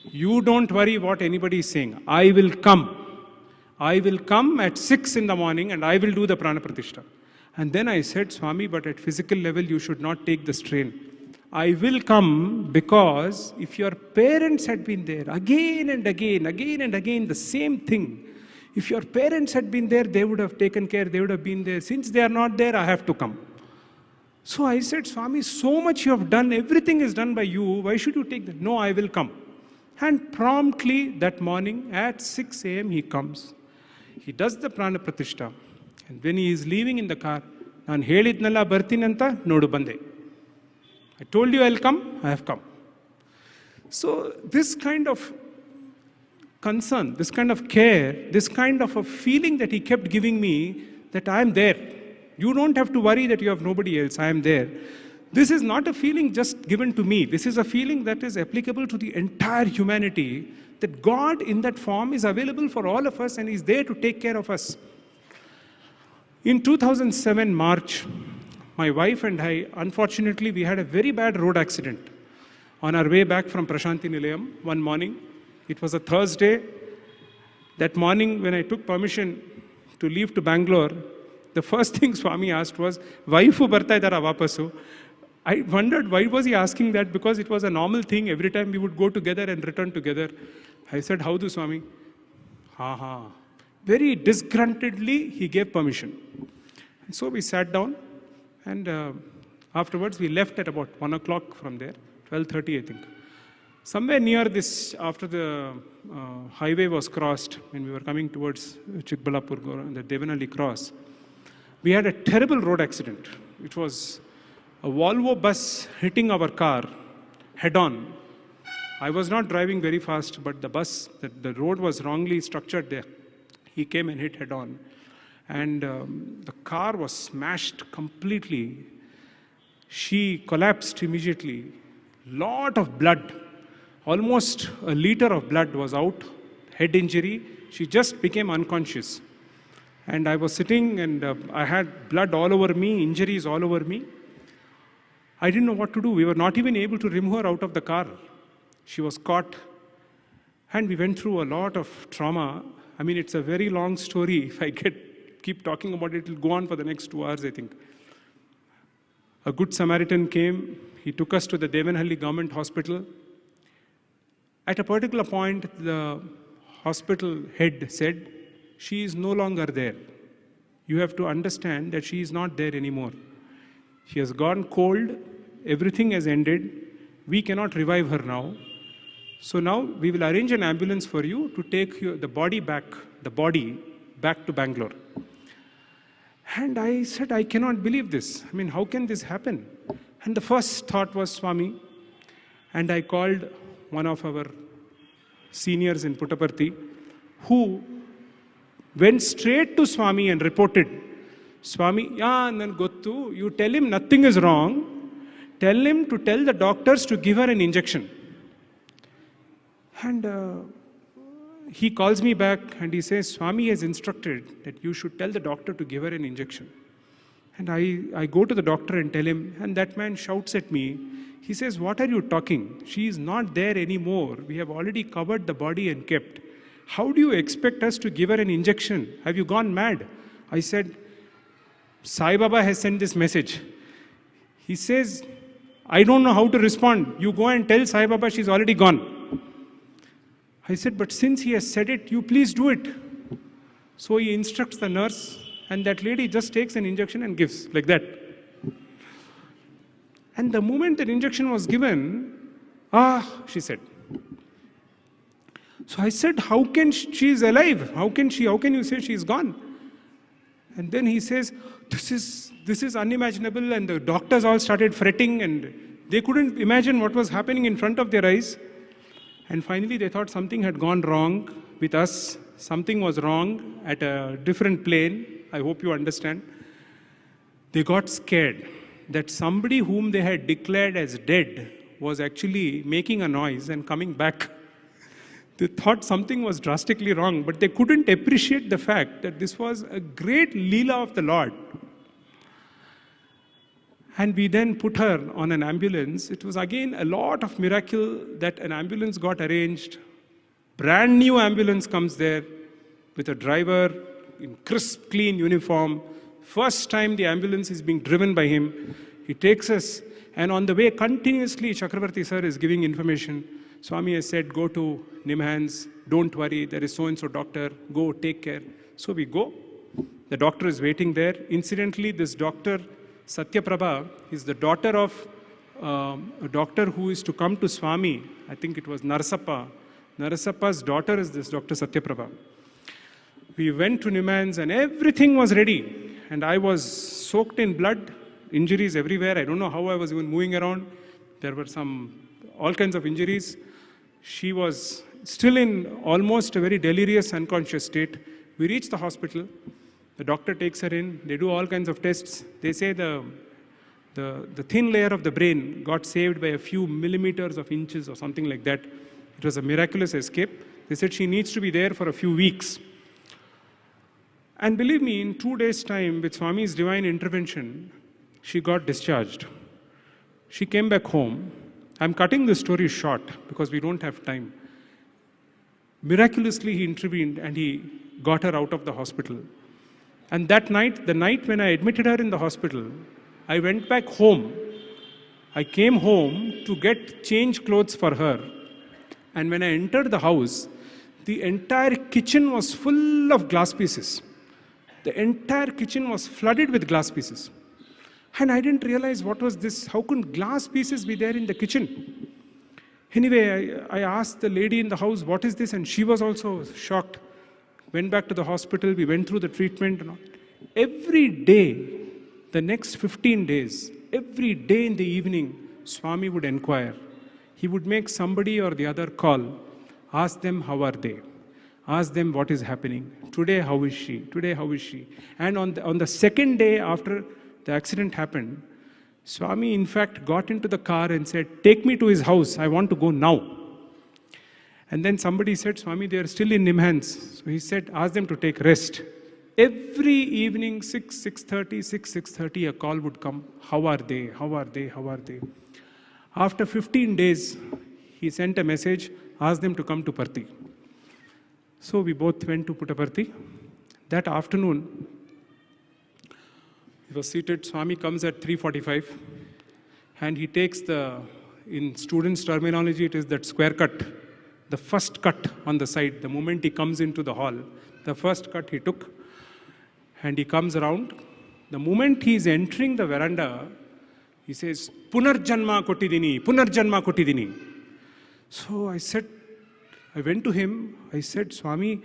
you don't worry what anybody is saying. I will come. I will come at 6 in the morning and I will do the Prana Pratishtha. And then I said, Swami, but at physical level, you should not take the strain. I will come because if your parents had been there, again and again, the same thing. If your parents had been there, they would have taken care, they would have been there. Since they are not there, I have to come. So I said, Swami, so much you have done, everything is done by you. Why should you take that? No, I will come. And promptly that morning at 6 a.m. he comes. He does the prana pratishta. And when he is leaving in the car, ನಾನು ಹೇಳಿದ್ನಲ್ಲ ಬರ್ತೀನಿ ಅಂತ ನೋಡು ಬಂದೆ. I told you I'll come, I have come. So this kind of concern, this kind of care, this kind of a feeling that he kept giving me that I am there. You don't have to worry that you have nobody else, I am there. This is not a feeling just given to me. This is a feeling that is applicable to the entire humanity, that God in that form is available for all of us and is there to take care of us. In 2007 March, my wife and I, unfortunately, we had a very bad road accident on our way back from Prasanthi Nilayam one morning. It was a Thursday. That morning when I took permission to leave to Bangalore, the first thing Swami asked was, "Waifu barta idara vapasu?" I wondered why was he asking that, because it was a normal thing. Every time we would go together and return together. I said, "How do, Swami?" Ha ha. Very disgruntledly, he gave permission. And so we sat down, and afterwards we left at about 1 o'clock from there, 12:30 I think. Somewhere near this, after the highway was crossed, when we were coming towards Chikbalapur, the Devanhalli cross, we had a terrible road accident. It was a Volvo bus hitting our car head-on. I was not driving very fast, but the bus, the road was wrongly structured there. He came and hit head-on. And the car was smashed completely. She collapsed immediately. Lot of blood. Almost a liter of blood was out. Head injury. She just became unconscious. And I was sitting and I had blood all over me, injuries all over me. I didn't know what to do. We were not even able to remove her out of the car. She was caught. And we went through a lot of trauma. I mean, it's a very long story. If I keep talking about it, it will go on for the next 2 hours, I think. A good Samaritan came. He took us to the Devanhalli government hospital. At a particular point, the hospital head said, "She is no longer there. You have to understand that she is not there anymore. She has gone cold. Everything has ended. We cannot revive her now. So now we will arrange an ambulance for you to take the body back to Bangalore." And I said, I cannot believe this. I mean, how can this happen? And the first thought was Swami. And I called one of our seniors in Puttaparthi, who went straight to Swami and reported, "Swami, nan gottu, you tell him nothing is wrong. Tell him to tell the doctors to give her an injection." And he calls me back and he says, "Swami has instructed that you should tell the doctor to give her an injection." And I go to the doctor and tell him, and that man shouts at me. He says, "What are you talking? She is not there anymore. We have already covered the body and kept. How do you expect us to give her an injection? Have you gone mad?" I said, "Sai Baba has sent this message." He says, "I don't know how to respond. You go and tell Sai Baba she's already gone." I said, "But since he has said it, you please do it." So he instructs the nurse, and that lady just takes an injection and gives, like that. And the moment that injection was given, she said. So I said, "How can she is alive? How can you say she is gone?" And then he says, this is unimaginable, and the doctors all started fretting, and they couldn't imagine what was happening in front of their eyes. And finally, they thought something had gone wrong with us. Something was wrong at a different plane. I hope you understand. They got scared that somebody whom they had declared as dead was actually making a noise and coming back. They thought something was drastically wrong, but they couldn't appreciate the fact that this was a great leela of the Lord. And we then put her on an ambulance. It was again a lot of miracle that an ambulance got arranged. Brand new ambulance comes there with a driver in crisp, clean uniform. First time the ambulance is being driven by him. He takes us, and on the way continuously Chakravarti sir is giving information. Swami has said, "Go to Nimhans, don't worry, there is so-and-so doctor, go, take care." So we go. The doctor is waiting there. Incidentally, this doctor, Sathya is the daughter of a doctor who is to come to Swami. I think it was Narsappa. Narasappa's daughter is this Dr. Satyapra. We went to Nimmans and everything was ready. And I was soaked in blood, injuries everywhere. I don't know how I was even moving around. There were all kinds of injuries. She was still in almost a very delirious, unconscious state. We reached the hospital. The doctor takes her in. They do all kinds of tests. They say the thin layer of the brain got saved by a few millimeters of inches or something like that. It was a miraculous escape. They said she needs to be there for a few weeks. And believe me, in 2 days' time, with Swami's divine intervention, she got discharged. She came back home. I'm cutting this story short because we don't have time. Miraculously, he intervened and he got her out of the hospital. And that night, the night when I admitted her in the hospital, I went back home. I came home to get change clothes for her. And when I entered the house, the entire kitchen was full of glass pieces. The entire kitchen was flooded with glass pieces. And I didn't realize what was this. How could glass pieces be there in the kitchen? Anyway, I asked the lady in the house, what is this? And she was also shocked. Went back to the hospital. We went through the treatment. And all. Every day, the next 15 days, every day in the evening, Swami would inquire. He would make somebody or the other call, ask them how are they. Ask them what is happening. Today, how is she? Today, how is she? And on the second day after the accident happened, Swami, in fact, got into the car and said, take me to his house. I want to go now. And then somebody said, Swami, they are still in Nimhans. So he said, ask them to take rest. Every evening, 6:30, a call would come. How are they? How are they? How are they? After 15 days, he sent a message, asked them to come to Parthi. So we both went to Puttaparthi. That afternoon, he was seated. Swami comes at 3:45 and he takes in students' terminology, it is that square cut, the first cut on the side. The moment he comes into the hall, the first cut he took and he comes around. The moment he is entering the veranda, he says, Punarjanma Kotidini, Punarjanma Kotidini. So I went to him, I said, Swami,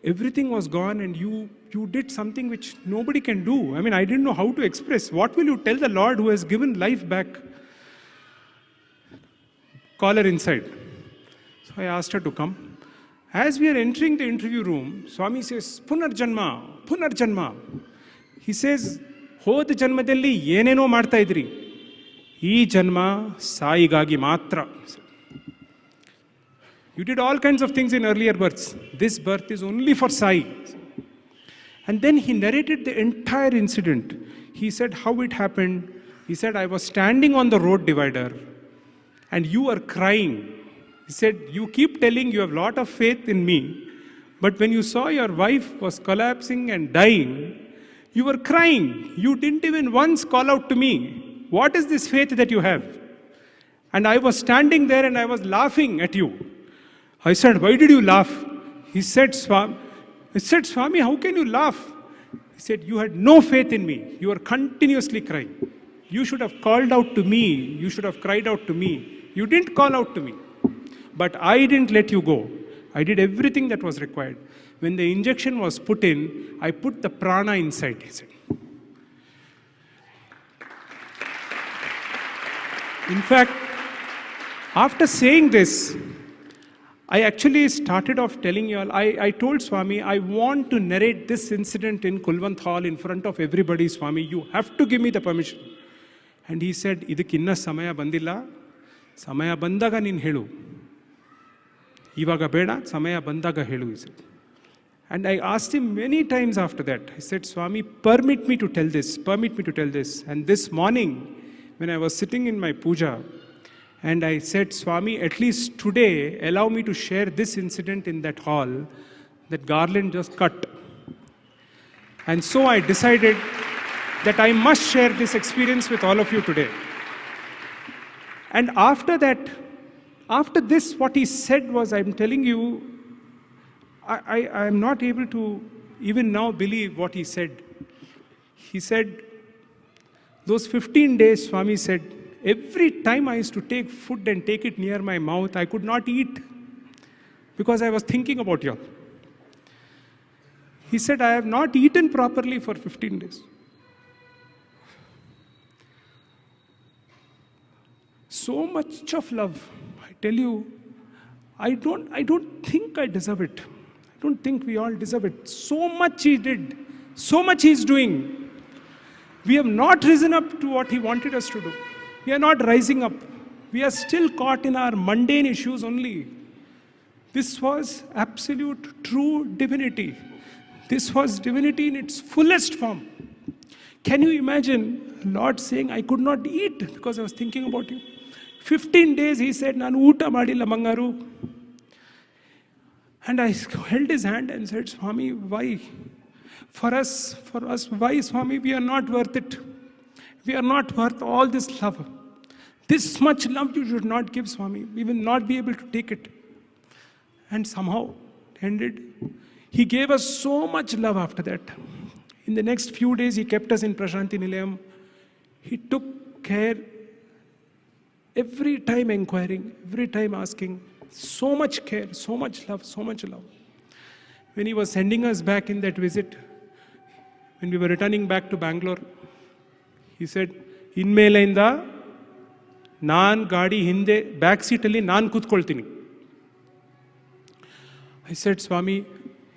everything was gone and you did something which nobody can do. I mean, I didn't know how to express. What will you tell the Lord who has given life back? Call her inside. So I asked her to come. As we are entering the interview room, Swami says, Punarjanma, Punarjanma. He says, Hod janmadalli yeneno marta idri. Ee janma saigagi matra. You did all kinds of things in earlier births. This birth is only for Sai. And then he narrated the entire incident. He said how it happened. He said, I was standing on the road divider and you were crying. He said, you keep telling you have a lot of faith in me, but when you saw your wife was collapsing and dying, you were crying. You didn't even once call out to me. What is this faith that you have? And I was standing there and I was laughing at you. I said, why did you laugh? He said, Swami, how can you laugh? He said, you had no faith in me. You were continuously crying. You should have called out to me. You should have cried out to me. You didn't call out to me. But I didn't let you go. I did everything that was required. When the injection was put in, I put the prana inside, he said. In fact, after saying this, I actually started off telling you all, I told Swami, I want to narrate this incident in Kulwant Hall in front of everybody, Swami. You have to give me the permission. And he said, idikkinna samaya bandilla, samaya bandaga nin helu. Ivaga beda, samaya bandaga helu, he said. And I asked him many times after that. I said, Swami, permit me to tell this, permit me to tell this. And this morning, when I was sitting in my puja, and I said, Swami, at least today, allow me to share this incident in that hall, that garland just cut. And so I decided that I must share this experience with all of you today. And after that, after this, what he said was, I'm telling you, I am not able to even now believe what he said. He said, those 15 days, Swami said, every time I used to take food and take it near my mouth, I could not eat. because I was thinking about you all. He said, I have not eaten properly for 15 days. So much of love. I tell you, I don't think I deserve it. I don't think we all deserve it. So much he did. So much he's doing. We have not risen up to what he wanted us to do. We are not rising up. We are still caught in our mundane issues only. This was absolute true divinity. This was divinity in its fullest form. Can you imagine Lord saying, I could not eat because I was thinking about you? 15 days he said, Nanu uta madilla mangaru. And I held his hand and said, Swami, why? For us, why, Swami? We are not worth it. We are not worth all this love. This much love you should not give, Swami. We will not be able to take it. And somehow it ended. He gave us so much love after that. In the next few days, he kept us in Prasanthi Nilayam. He took care, every time inquiring, every time asking. So much care, so much love, so much love. When he was sending us back in that visit, when we were returning back to Bangalore, he said, Inmelinda, naan gaadi hinde back seat alli naan kutkoltini. I said, Swami,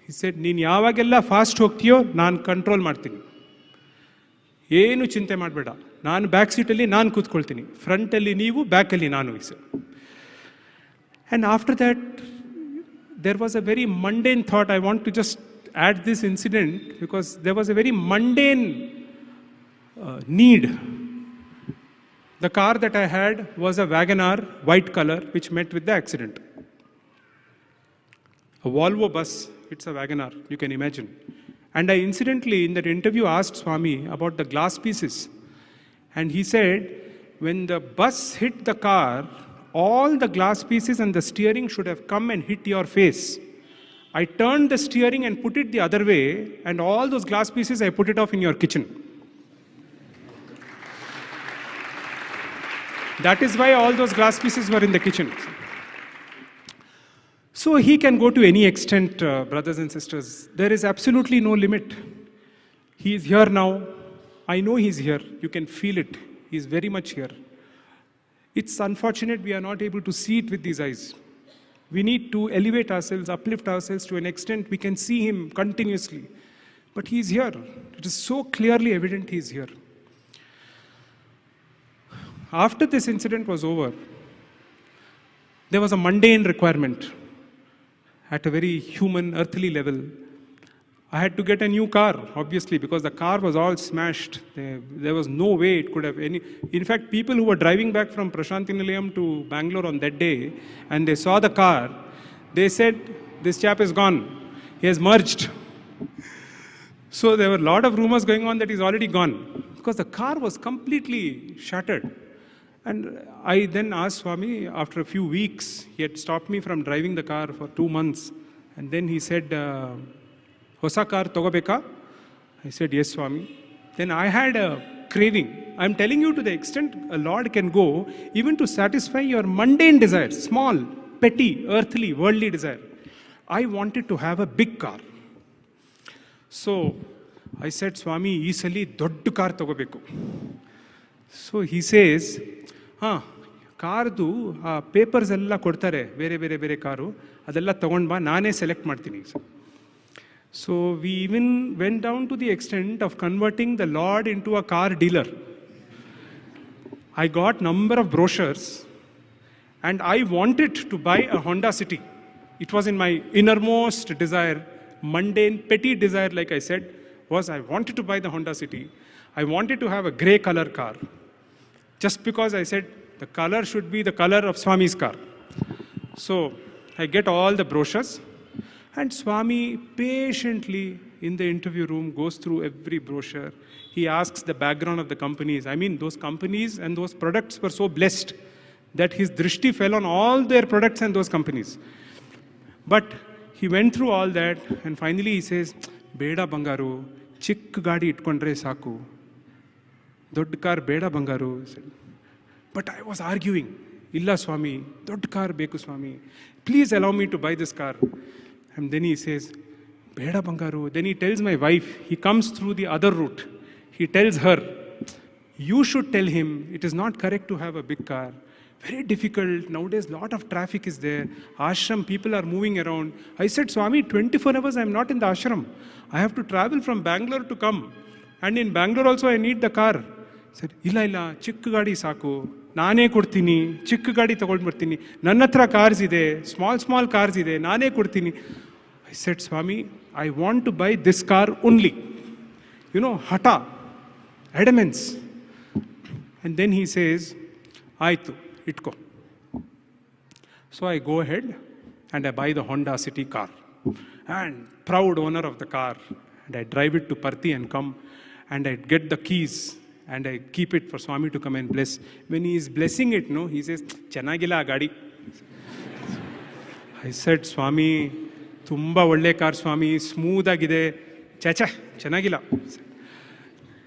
he said, ನೀನು ಯಾವಾಗೆಲ್ಲ fast ಹೋಗ್ತೀಯೋ ನಾನು control ಮಾಡ್ತೀನಿ. ಏನು ಚಿಂತೆ ಮಾಡಬೇಡ. ನಾನು back ಸೀಟಲ್ಲಿ ನಾನು ಕೂತ್ಕೊಳ್ತೀನಿ. ಫ್ರಂಟಲ್ಲಿ ನೀವು, ಬ್ಯಾಕಲ್ಲಿ ನಾನು. And after that, there was a very mundane thought. I want to just add this incident because there was a very mundane need. The car that I had was a Wagoner, white color, which met with the accident. A Volvo bus, it's a Wagoner, you can imagine. And I incidentally, in that interview, asked Swami about the glass pieces. And he said, when the bus hit the car, all the glass pieces and the steering should have come and hit your face. I turned the steering and put it the other way, and all those glass pieces, I put it off in your kitchen. That is why all those glass pieces were in the kitchen. So he can go to any extent, brothers and sisters. There is absolutely no limit. He is here now. I know he's here. You can feel it. He's very much here. It's unfortunate we are not able to see it with these eyes. We need to elevate ourselves, uplift ourselves to an extent we can see him continuously. But he's here. It is so clearly evident he's here. After this incident was over, there was a mundane requirement at a very human, earthly level. I had to get a new car, obviously, because the car was all smashed. There was no way it could have any... In fact, people who were driving back from Prasanthi Nilayam to Bangalore on that day, and they saw the car, they said, this chap is gone. He has merged. So there were a lot of rumors going on that he's already gone, because the car was completely shattered. And I then asked Swami, after a few weeks, he had stopped me from driving the car for 2 months. And then he said, Hosa car togobeka? I said, yes, Swami. Then I had a craving. I'm telling you to the extent a Lord can go, even to satisfy your mundane desires, small, petty, earthly, worldly desire. I wanted to have a big car. So I said, Swami, isali doddu car togobeku. So he says, ಕಾರ್ದು papers ಎಲ್ಲ ಕೊಡ್ತಾರೆ ಬೇರೆ ಬೇರೆ ಬೇರೆ car ಅದೆಲ್ಲ ತಗೊಂಡು ಬಾ ನಾನೇ ಸೆಲೆಕ್ಟ್ ಮಾಡ್ತೀನಿ. So we even went down to the extent of converting the lord into a car dealer. I got number of brochures and I wanted to buy a Honda City. It was in my innermost desire, mundane, petty desire, like I said, was I wanted to buy the Honda City. I wanted to have a grey color car. Just because I said the color should be the color of Swami's car. So I get all the brochures and Swami patiently in the interview room goes through every brochure. He asks the background of the companies. I mean, those companies and those products were so blessed that his drishti fell on all their products and those companies. But he went through all that and finally he says, Beda Bangaru, chik gadi itkondre saku. Dodd car beda bangaru. But I was arguing. Illa Swami, dod car beku Swami. Please allow me to buy this car. And then he says, Beda Bangaru. Then he tells my wife, he comes through the other route. He tells her, you should tell him it is not correct to have a big car. Very difficult. Nowadays, lot of traffic is there. Ashram, people are moving around. I said, Swami, 24 hours I am not in the ashram. I have to travel from Bangalore to come. And in Bangalore also I need the car. He said, illa, chikku gadi saku. Nane kodtini, chikku gadi tagold bartini. Nannatra cars ide, small cars ide, nane kodtini. I said, Swami, I want to buy this car only. Hata, adamance. And then he says, Aitu. Itko. So I go ahead and I buy the Honda City car. And proud owner of the car. And I drive it to Parthi and come. And I get the keys. And I keep it for Swami to come and bless. When he is blessing it, he says, Chanagila gadi. I said, Swami, tumba olle car Swami, smooth agide. Chacha, chanagila.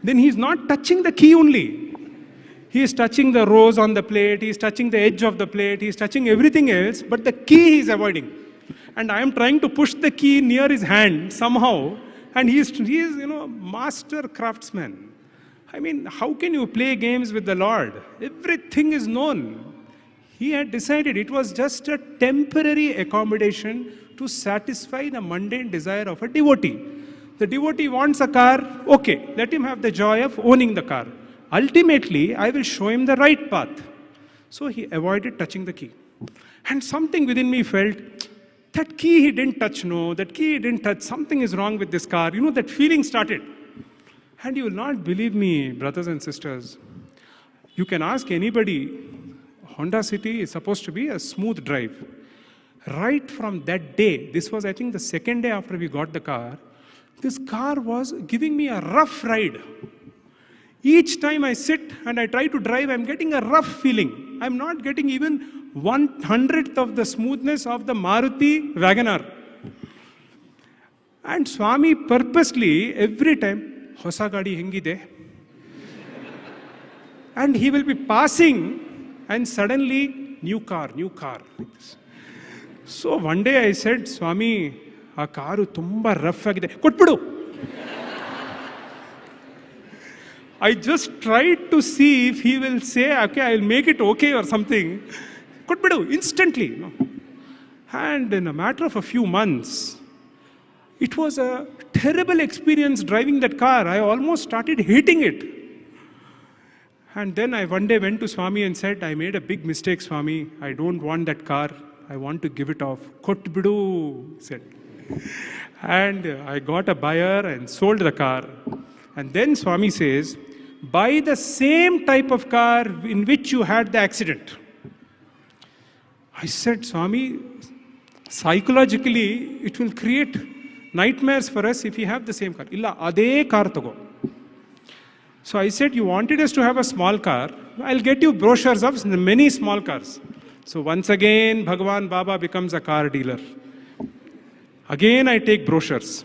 Then he is not touching the key only. He is touching the rose on the plate, he is touching the edge of the plate, he is touching everything else, but the key he is avoiding. And I am trying to push the key near his hand somehow, and he is master craftsman. I mean, how can you play games with the Lord? Everything is known. He had decided it was just a temporary accommodation to satisfy the mundane desire of a devotee. The devotee wants a car, okay, let him have the joy of owning the car. Ultimately, I will show him the right path. So he avoided touching the key. And something within me felt, that key he didn't touch, that key he didn't touch, something is wrong with this car. That feeling started. And you will not believe me, brothers and sisters. You can ask anybody, Honda City is supposed to be a smooth drive. Right from that day, this was I think the second day after we got the car, this car was giving me a rough ride. Each time I sit and I try to drive, I'm getting a rough feeling. I'm not getting even 1/100th of the smoothness of the Maruti Wagoner. And Swami purposely, every time, Hosa gadi hengide. And he will be passing and suddenly, new car, like this. So one day I said, Swami, a karu tumba rough agide. Kotbidu. I just tried to see if he will say, okay, I'll make it okay or something. Could be do, instantly. And in a matter of a few months, it was a terrible experience driving that car. I almost started hating it. And then I one day went to Swami and said, I made a big mistake, Swami. I don't want that car. I want to give it off. Kotbidu, he said. And I got a buyer and sold the car. And then Swami says, buy the same type of car in which you had the accident. I said, Swami, psychologically, it will create nightmares for us if we have the same car. Illa, ade car togo. So I said, you wanted us to have a small car. I'll get you brochures of many small cars. So once again, Bhagavan Baba becomes a car dealer. Again, I take brochures.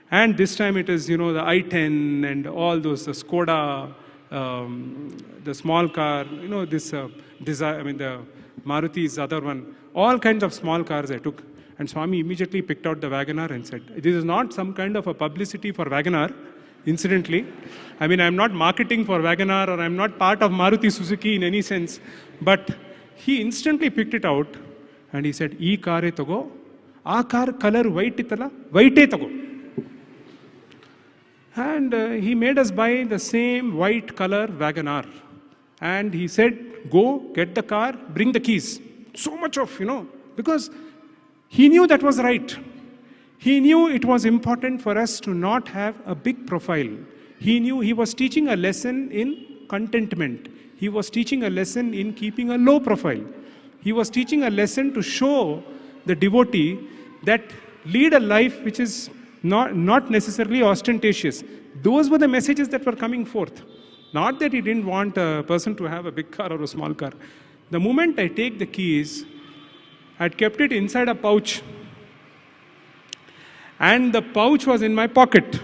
And this time it is, the i10 and all those, the Skoda, the small car, the Maruti's other one, all kinds of small cars I took. And Swami immediately picked out the Wagoner and said, this is not some kind of a publicity for Wagoner, incidentally. I mean, I'm not marketing for Wagoner or I'm not part of Maruti Suzuki in any sense. But he instantly picked it out and he said, "E car e tago, a car color white itala, white e tago." And he made us buy the same white color Wagoner. And he said, go, get the car, bring the keys. So much of, because he knew that was right. He knew it was important for us to not have a big profile. He knew he was teaching a lesson in contentment. He was teaching a lesson in keeping a low profile. He was teaching a lesson to show the devotee that lead a life which is not necessarily ostentatious. Those were the messages that were coming forth. Not that he didn't want a person to have a big car or a small car. The moment I take the keys, I had kept it inside a pouch. And the pouch was in my pocket.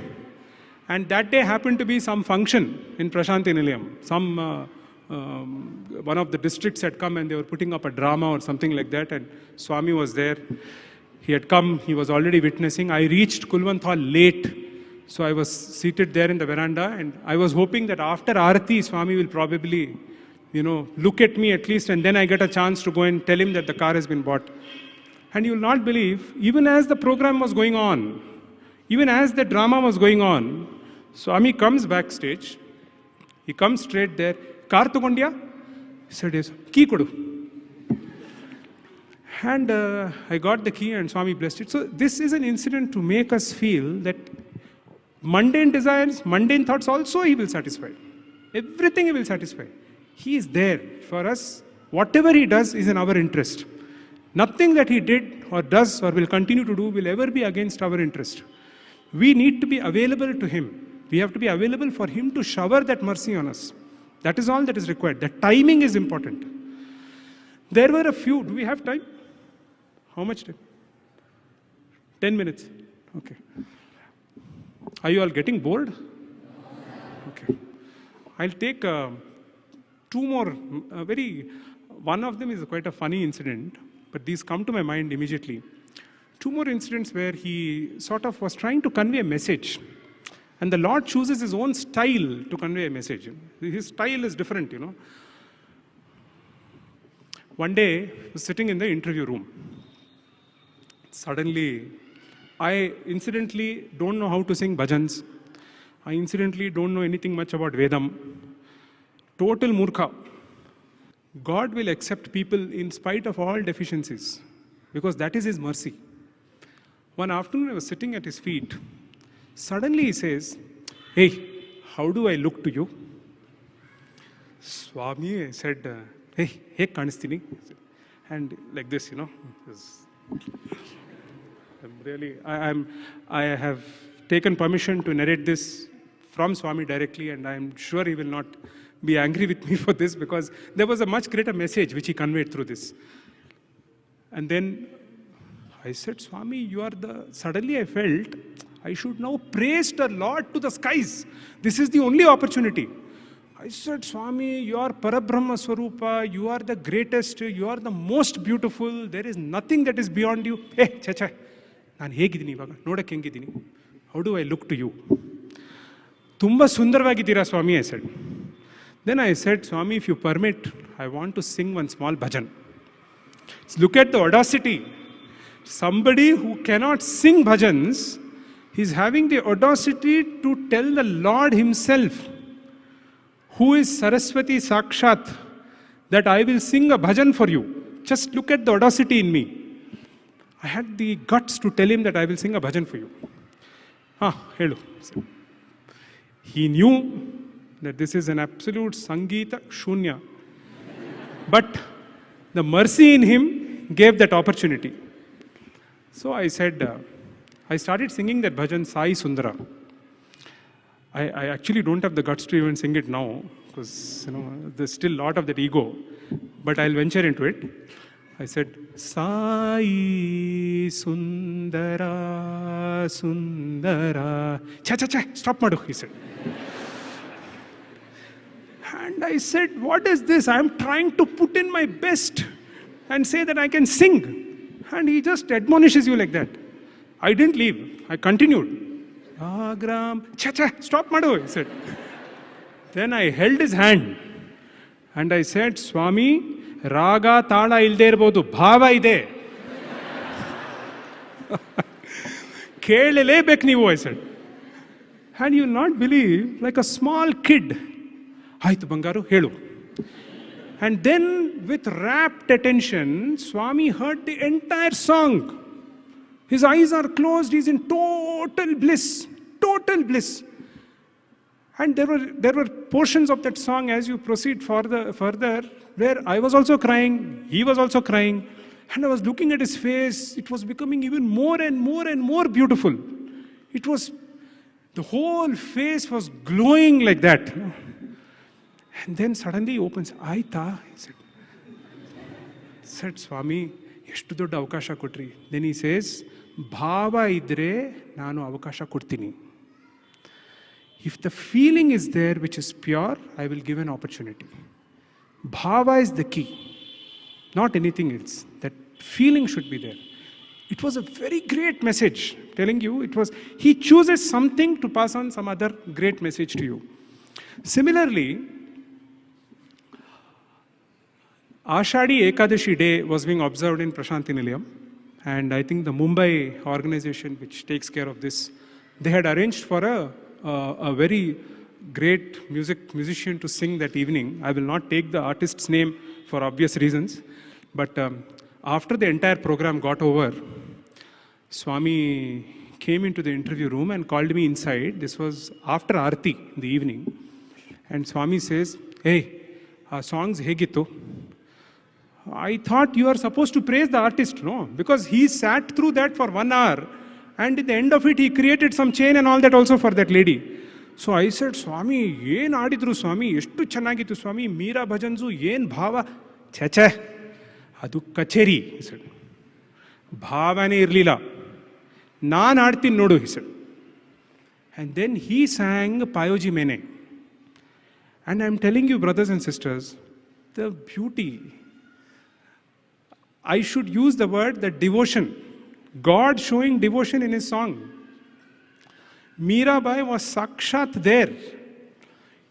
And that day happened to be some function in Prasanthi Nilayam. Some one of the districts had come and they were putting up a drama or something like that, and Swami was there. He had come, he was already witnessing. I reached Kulwant Hall late, so I was seated there in the veranda, and I was hoping that after Aarati, Swami will probably, look at me at least, and then I get a chance to go and tell him that the car has been bought. And you will not believe, even as the program was going on, even as the drama was going on, Swami comes backstage. He comes straight there. Car tugondya? He said, yes. Key kodu. And I got the key and Swami blessed it. So this is an incident to make us feel that mundane desires, mundane thoughts also He will satisfy. Everything He will satisfy. He is there for us. Whatever He does is in our interest. Nothing that He did or does or will continue to do will ever be against our interest. We need to be available to Him. We have to be available for Him to shower that mercy on us. That is all that is required. The timing is important. There were a few. Do we have time? How much time? 10 minutes. Okay. Are you all getting bored? Okay. I'll take two more. One of them is quite a funny incident, but these come to my mind immediately. Two more incidents where he sort of was trying to convey a message. And the Lord chooses His own style to convey a message. His style is different, One day, I was sitting in the interview room. Suddenly, I incidentally don't know how to sing bhajans. I incidentally don't know anything much about Vedam. Total murkha. God will accept people in spite of all deficiencies, because that is His mercy. One afternoon, I was sitting at His feet. Suddenly He says, hey, how do I look to you? Swami said, hey, kanistini. And like this, I have taken permission to narrate this from Swami directly, and I'm sure he will not be angry with me for this, because there was a much greater message which he conveyed through this. And then I said, Swami, suddenly I felt I should now praise the Lord to the skies. This is the only opportunity. I said, Swami, you are Parabrahma Swarupa, you are the greatest, you are the most beautiful, there is nothing that is beyond you. Naan hegidini ivaga, nodakke hengidini. How do I look to you? Tumba sundaravagidira, Swami, I said. Then I said, Swami, if you permit, I want to sing one small bhajan. Look at the audacity. Somebody who cannot sing bhajans, he's having the audacity to tell the Lord Himself, who is Saraswati Sakshat, that I will sing a bhajan for you. Just look at the audacity in me. I had the guts to tell him that I will sing a bhajan for you. Hello. He knew that this is an absolute Sangeeta Shunya. But the mercy in him gave that opportunity. So I said, I started singing that bhajan Sai Sundara. I actually don't have the guts to even sing it now, because there's still a lot of that ego, but I'll venture into it. I said, Sai Sundara Sundara. Cha, stop madu, he said. And I said, what is this? I'm trying to put in my best and say that I can sing. And he just admonishes you like that. I didn't leave. I continued. Cha, stop madu, he said. Then I held his hand and I said, Swami, raga tala ilde irbodu, bhava ide. Kelelebek neevu, I said. And you'll not believe, like a small kid, Aitu Bangaru, helu. And then with rapt attention, Swami heard the entire song. His eyes are closed, he's in total bliss. Total bliss. And there were portions of that song as you proceed further where I was also crying, he was also crying, and I was looking at his face. It was becoming even more and more and more beautiful. The whole face was glowing like that. And then suddenly he opens, Aita, he said, Swami, ಎಷ್ಟು ದೊಡ್ಡ ಅವಕಾಶ ಕೊಟ್ರಿ. Then he says, ಭಾವ ಇದ್ರೆ ನಾನು ಅವಕಾಶ ಕೊಡ್ತೀನಿ. If the feeling is there which is pure, I will give an opportunity. Bhava is the key, not anything else. That feeling should be there. It was a very great message. Telling you, he chooses something to pass on some other great message to you. Similarly, Ashadi Ekadashi day was being observed in Prasanthi Nilayam, and I think the Mumbai organization which takes care of this, they had arranged for a very great musician to sing that evening. I will not take the artist's name for obvious reasons, but after the entire program got over, Swami came into the interview room and called me inside. This was after Aarti in the evening. And Swami says, "Hey, songs hegittu." I thought you are supposed to praise the artist, no? Because he sat through that for 1 hour, and at the end of it, he created some chain and all that also for that lady. So I said, "Swami, yen adidru Swami, eshtu channagittu Swami, Meera bhajansu, yen bhava, chacha, adu kacheri," he said. Bhavane irlila. Naan aadtin nodu, he said. And then he sang Payoji Mene. And I'm telling you, brothers and sisters, the beauty, I should use the word, the devotion. God showing devotion in his song. Mirabai was sakshat there.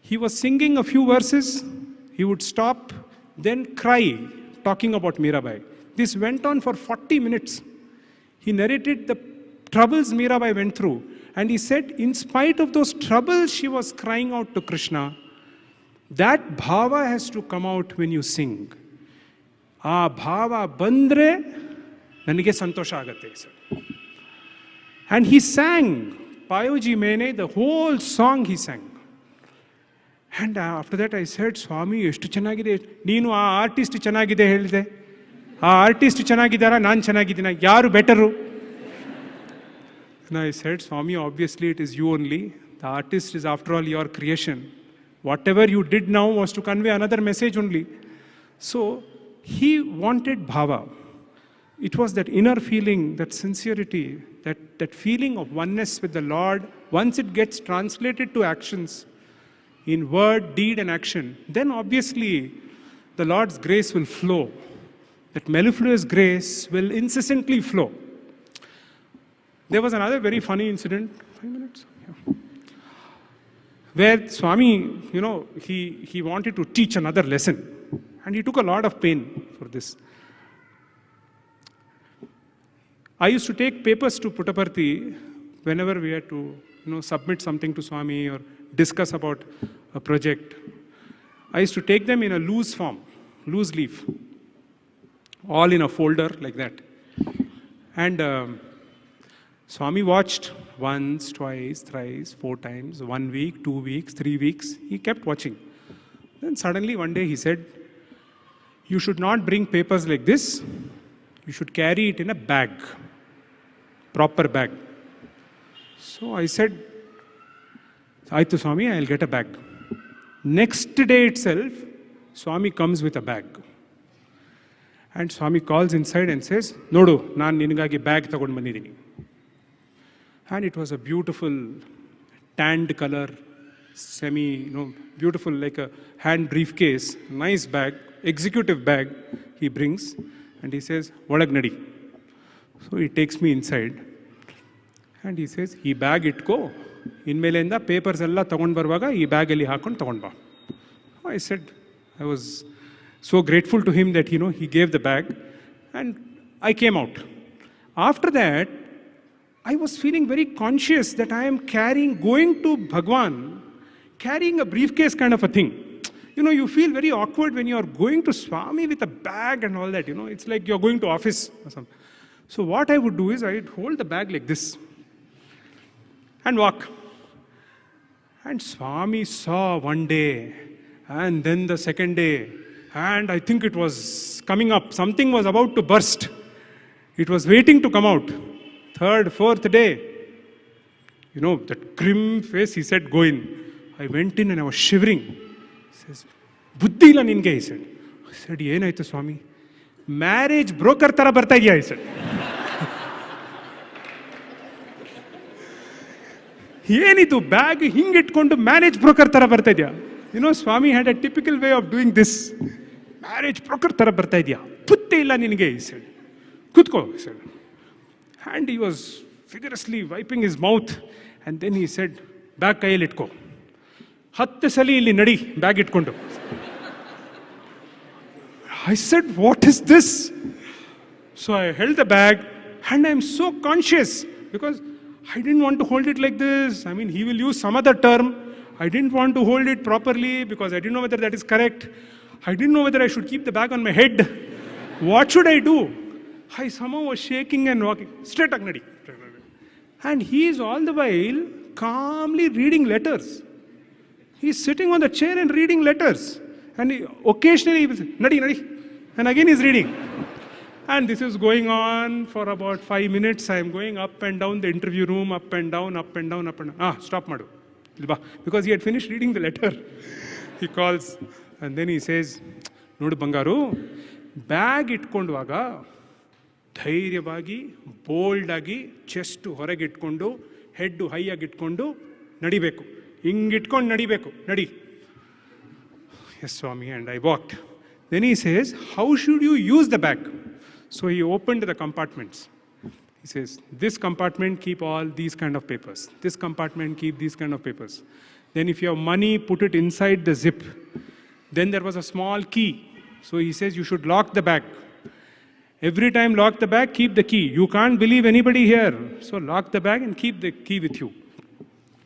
He was singing a few verses, he would stop, then cry, talking about Mirabai. This went on for 40 minutes. He narrated the troubles Mirabai went through. And he said, in spite of those troubles, she was crying out to Krishna. That bhava has to come out when you sing. Ah bhava bandre, nanige santosha agate, sir. And he sang Payoji Mene, the whole song he sang. And after that I said, "Swami, eshtu chennagide, neenu aa artist chennagide helide. Aa artist chennagidara, naan chennagidina, yaru betteru?" And I said, "Swami, obviously it is you only. The artist is after all your creation. Whatever you did now was to convey another message only." So he wanted bhava. It was that inner feeling, that sincerity, that feeling of oneness with the Lord. Once it gets translated to actions, in word, deed and action, then obviously the Lord's grace will flow. That mellifluous grace will incessantly flow. There was another very funny incident, 5 minutes, yeah, where Swami, he wanted to teach another lesson. And he took a lot of pain for this. I used to take papers to Puttaparthi whenever we had to, submit something to Swami or discuss about a project. I used to take them in a loose form, loose leaf, all in a folder like that. And Swami watched once, twice, thrice, 4 times, 1 week, 2 weeks, 3 weeks. He kept watching. Then suddenly one day he said, "You should not bring papers like this. You should carry it in a bag, proper bag." So I said, "Aittu Swami, I'll get a bag." Next day itself, Swami comes with a bag. And Swami calls inside and says, "Nodu, naan ninigagi bag tagondu bandidini." And it was a beautiful tanned color, beautiful like a hand briefcase, nice bag, executive bag he brings, and he says, "Vadag nadi." So he takes me inside and he says, "Ee bag itko, inmelenda papers ella tagond baruvaga ee bag alli hakond tagond ba." I said, I was so grateful to him that he gave the bag, and I came out. After that, I was feeling very conscious that I am going to Bhagwan, carrying a briefcase kind of a thing. You feel very awkward when you are going to Swami with a bag and all that, It's like you're going to office or something. So what I would do is I'd hold the bag like this and walk. And Swami saw one day, and then the second day, and I think it was coming up. Something was about to burst. It was waiting to come out. 3rd, 4th day. That grim face, he said, "Go in." I went in and I was shivering. He says, "Buddhi illa ninge," he said. I said, "Yenaitu Swami?" "Marriage broker tara barta idya," he said. "Yenidu bag hingitkondu marriage broker tara barta idya." Swami had a typical way of doing this. Marriage broker ಥರ ಬರ್ತಾ ಇದೆಯಾ, ಪುತ್ತೆ ಇಲ್ಲ ನಿನಗೆ, ಈ side ಕೂತ್ಕೋ, ಈ side. And he was vigorously wiping his mouth and then he said, bag ಕೈಯಲ್ಲಿ ಇಟ್ಕೋ, 10 ಸಲ ಇಲ್ಲಿ ನಡಿ ಬ್ಯಾಗ್ ಇಟ್ಕೊಂಡು. I said, what is this? So I held the bag and I'm so conscious because I didn't want to hold it like this. I mean, he will use some other term. I didn't want to hold it properly because I didn't know whether that is correct. I didn't know whether I should keep the bag on my head. What should I do? I somehow was shaking and walking. Straight agnadi. And he is all the while calmly reading letters. He is sitting on the chair and reading letters. And occasionally he will say, nadi, nadi. And again he is reading. And this is going on for about 5 minutes. I am going up and down the interview room, up and down, up and down, up and down. Stop madu. Because he had finished reading the letter. He calls and then he says, Nodu Bangaru, bag itkonduvaga ಧೈರ್ಯವಾಗಿ bold ಆಗಿ chest ಹೊರಗೆ ಇಟ್ಕೊಂಡು head high ಆಗಿ ಇಟ್ಕೊಂಡು ನಡಿಬೇಕು, ಹಿಂಗಿಟ್ಕೊಂಡು ನಡಿಬೇಕು, ನಡಿ. Yes swami. And I walked. Then he says, how should you use the bag? So he opened the compartments. He says, this compartment keep all these kind of papers, this compartment keep these kind of papers. Then if you have money, put it inside the zip. Then there was a small key. So he says you should lock the bag. Every time lock the bag, keep the key. You can't believe anybody here. So lock the bag and keep the key with you.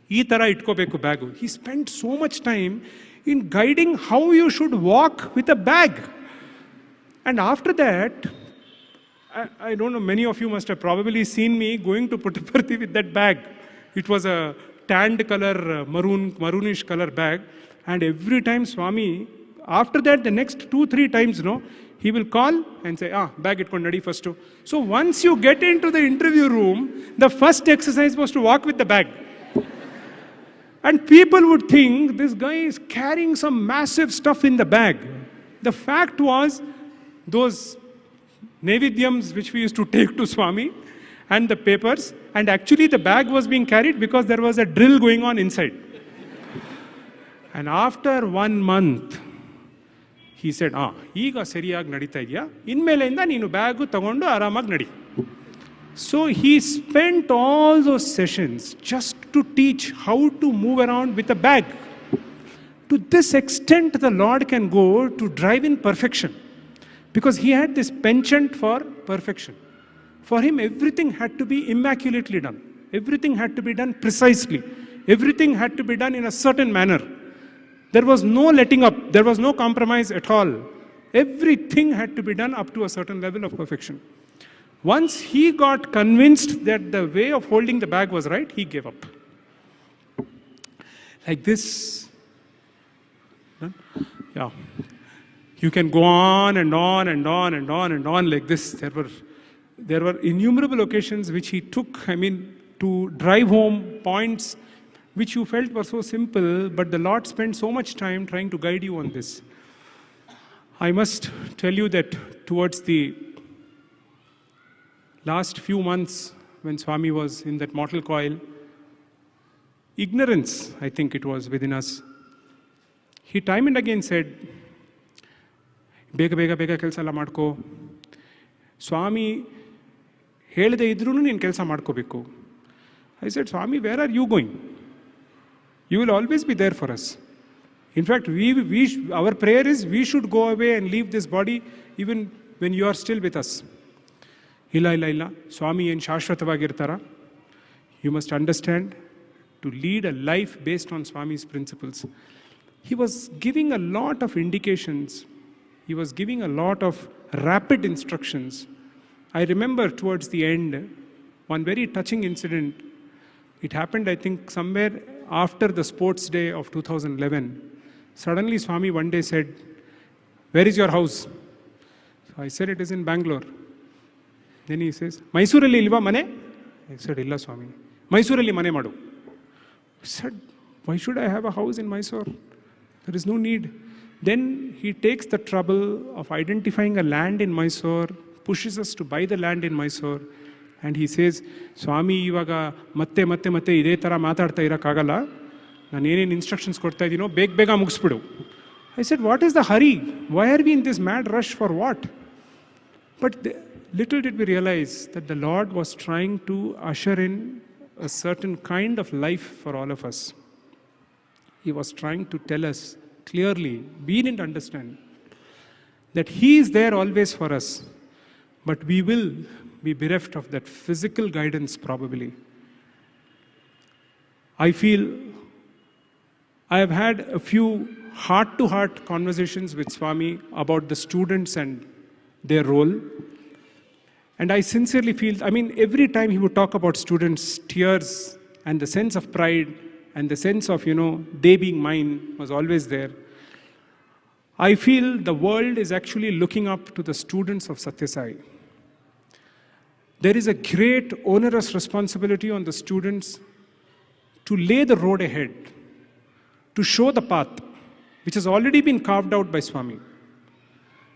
Ee tara itkobeku bag. He spent so much time in guiding how you should walk with a bag. And after that, I don't know, many of you must have probably seen me going to Puttaparthi with that bag. It was a tanned color, maroonish color bag. And every time Swami, after that, the next 2-3 times, he will call and say, bag itkondu nadi first. So once you get into the interview room, the first exercise was to walk with the bag. And people would think this guy is carrying some massive stuff in the bag. The fact was, those Naivedyams which we used to take to Swami and the papers, and actually the bag was being carried because there was a drill going on inside. And after 1 month, he said, ಈಗ ಸರಿಯಾಗಿ ನಡೀತಾ ಇದೆಯಾ, ಇನ್ಮೇಲೆಯಿಂದ ನೀನು bag ತಗೊಂಡು ಆರಾಮಾಗಿ ನಡಿ. So he spent all those sessions just to teach how to move around with a bag. To this extent, the Lord can go to drive in perfection. Because he had this penchant for perfection. For him, everything had to be immaculately done. Everything had to be done precisely. Everything had to be done in a certain manner. There was no letting up. There was no compromise at all. Everything had to be done up to a certain level of perfection. Once he got convinced that the way of holding the bag was right, he gave up. Like this. Yeah. You can go on and on and on and on and on like this. There were innumerable occasions which he took, to drive home points which you felt were so simple, but the Lord spent so much time trying to guide you on this. I must tell you that towards the last few months when Swami was in that mortal coil, ignorance, I think it was within us, he time and again said, ಬೇಗ ಬೇಗ ಬೇಗ ಕೆಲಸ ಎಲ್ಲ ಮಾಡ್ಕೋ, ಸ್ವಾಮಿ ಹೇಳದೆ ಇದ್ರೂ ನೀನು ಕೆಲಸ ಮಾಡ್ಕೋಬೇಕು. I said, Swami, where are you going? You will always be there for us. In fact, our prayer is we should go away and leave this body even when you are still with us. ಇಲ್ಲ, ಸ್ವಾಮಿ ಏನು ಶಾಶ್ವತವಾಗಿರ್ತಾರ? You must understand, to lead a life based on Swami's principles. He was giving a lot of indications. He was giving a lot of rapid instructions. I remember towards the end, one very touching incident. It happened, I think, somewhere after the sports day of 2011. Suddenly Swami one day said, where is your house? So I said, it is in Bangalore. Then he says, Mysuralli ilva mane? I said, illa Swami. Mysuralli mane madu. I said, why should I have a house in Mysore? There is no need. Then he takes the trouble of identifying a land in Mysore, pushes us to buy the land in Mysore, and he says, Swami, ivaga ಮತ್ತೆ ಇದೇ ಥರ ಮಾತಾಡ್ತಾ ಇರೋಕ್ಕಾಗಲ್ಲ, ನಾನು ಏನೇನು instructions ಕೊಡ್ತಾ ಇದ್ದೀನೋ ಬೇಗ ಮುಗಿಸ್ಬಿಡು. I said, what is the hurry? Why are we in this mad rush for what? But little did we realize that the Lord was trying to usher in a certain kind of life for all of us. He was trying to tell us clearly, we didn't understand, that He is there always for us, but we will be bereft of that physical guidance probably. I feel I have had a few heart-to-heart conversations with Swami about the students and their role. And I sincerely feel, every time he would talk about students, tears and the sense of pride and the sense of, they being mine was always there. I feel the world is actually looking up to the students of Sathya Sai. There is a great onerous responsibility on the students to lay the road ahead, to show the path, which has already been carved out by Swami.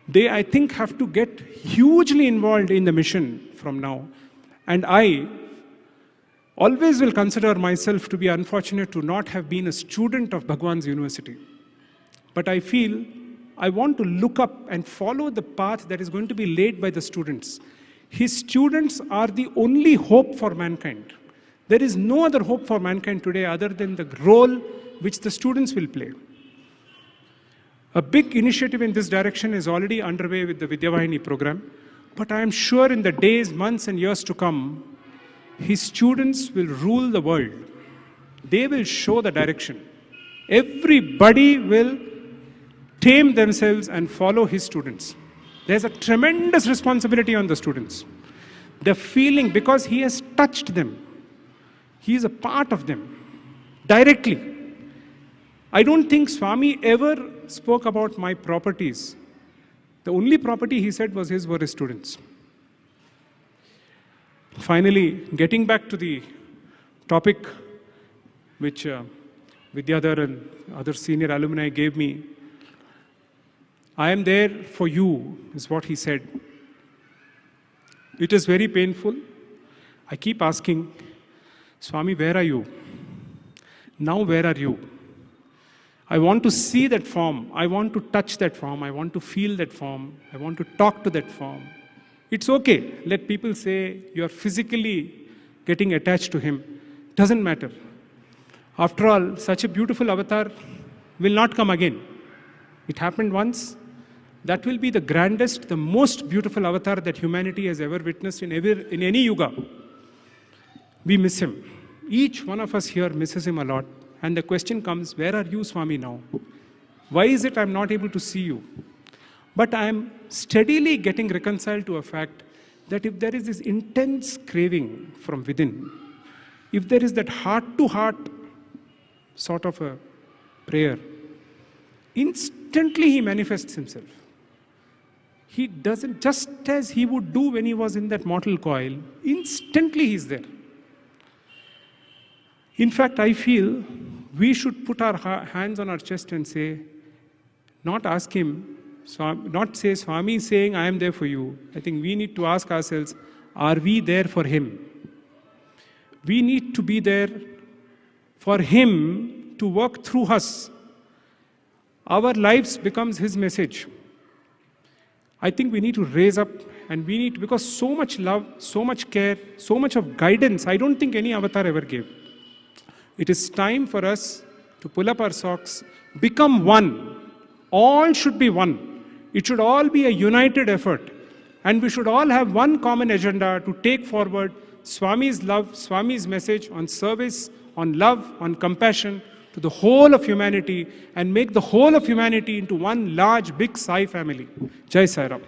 They, I think, have to get hugely involved in the mission from now. And I always will consider myself to be unfortunate to not have been a student of Bhagwan's university. But I feel I want to look up and follow the path that is going to be laid by the students. His students are the only hope for mankind. There is no other hope for mankind today other than the role which the students will play. A big initiative in this direction is already underway with the Vidyavahini program, but I am sure in the days, months and years to come, his students will rule the world. They will show the direction. Everybody will tame themselves and follow his students. There's a tremendous responsibility on the students. The feeling, because he has touched them, he is a part of them directly. I don't think Swami ever spoke about my properties. The only property he said was his were his students. Finally, getting back to the topic which Vidyadhar and other senior alumni gave me, I am there for you, is what he said. It is very painful. I keep asking, Swami, where are you? Now where are you? I want to see that form. I want to touch that form. I want to feel that form. I want to talk to that form. It's okay. Let people say you are physically getting attached to him. Doesn't matter. After all, such a beautiful avatar will not come again. It happened once. That will be the grandest, the most beautiful avatar that humanity has ever witnessed in any yuga. We miss him. Each one of us here misses him a lot. And the question comes, where are you, Swami, now? Why is it I'm not able to see you? But I'm steadily getting reconciled to a fact that if there is this intense craving from within, if there is that heart-to-heart sort of a prayer, instantly he manifests himself. He doesn't, just as he would do when he was in that mortal coil, instantly he's there. In fact, I feel we should put our hands on our chest and say, not ask him, not say Swami is saying, I am there for you. I think we need to ask ourselves, are we there for him? We need to be there for him to work through us. Our lives becomes his message. I think we need to raise up and we need, because so much love, so much care, so much of guidance, I don't think any avatar ever gave. It is time for us to pull up our socks, become one. All should be one. It should all be a united effort. And we should all have one common agenda to take forward Swami's love, Swami's message on service, on love, on compassion to the whole of humanity and make the whole of humanity into one large, big Sai family. Jai Sai Ram.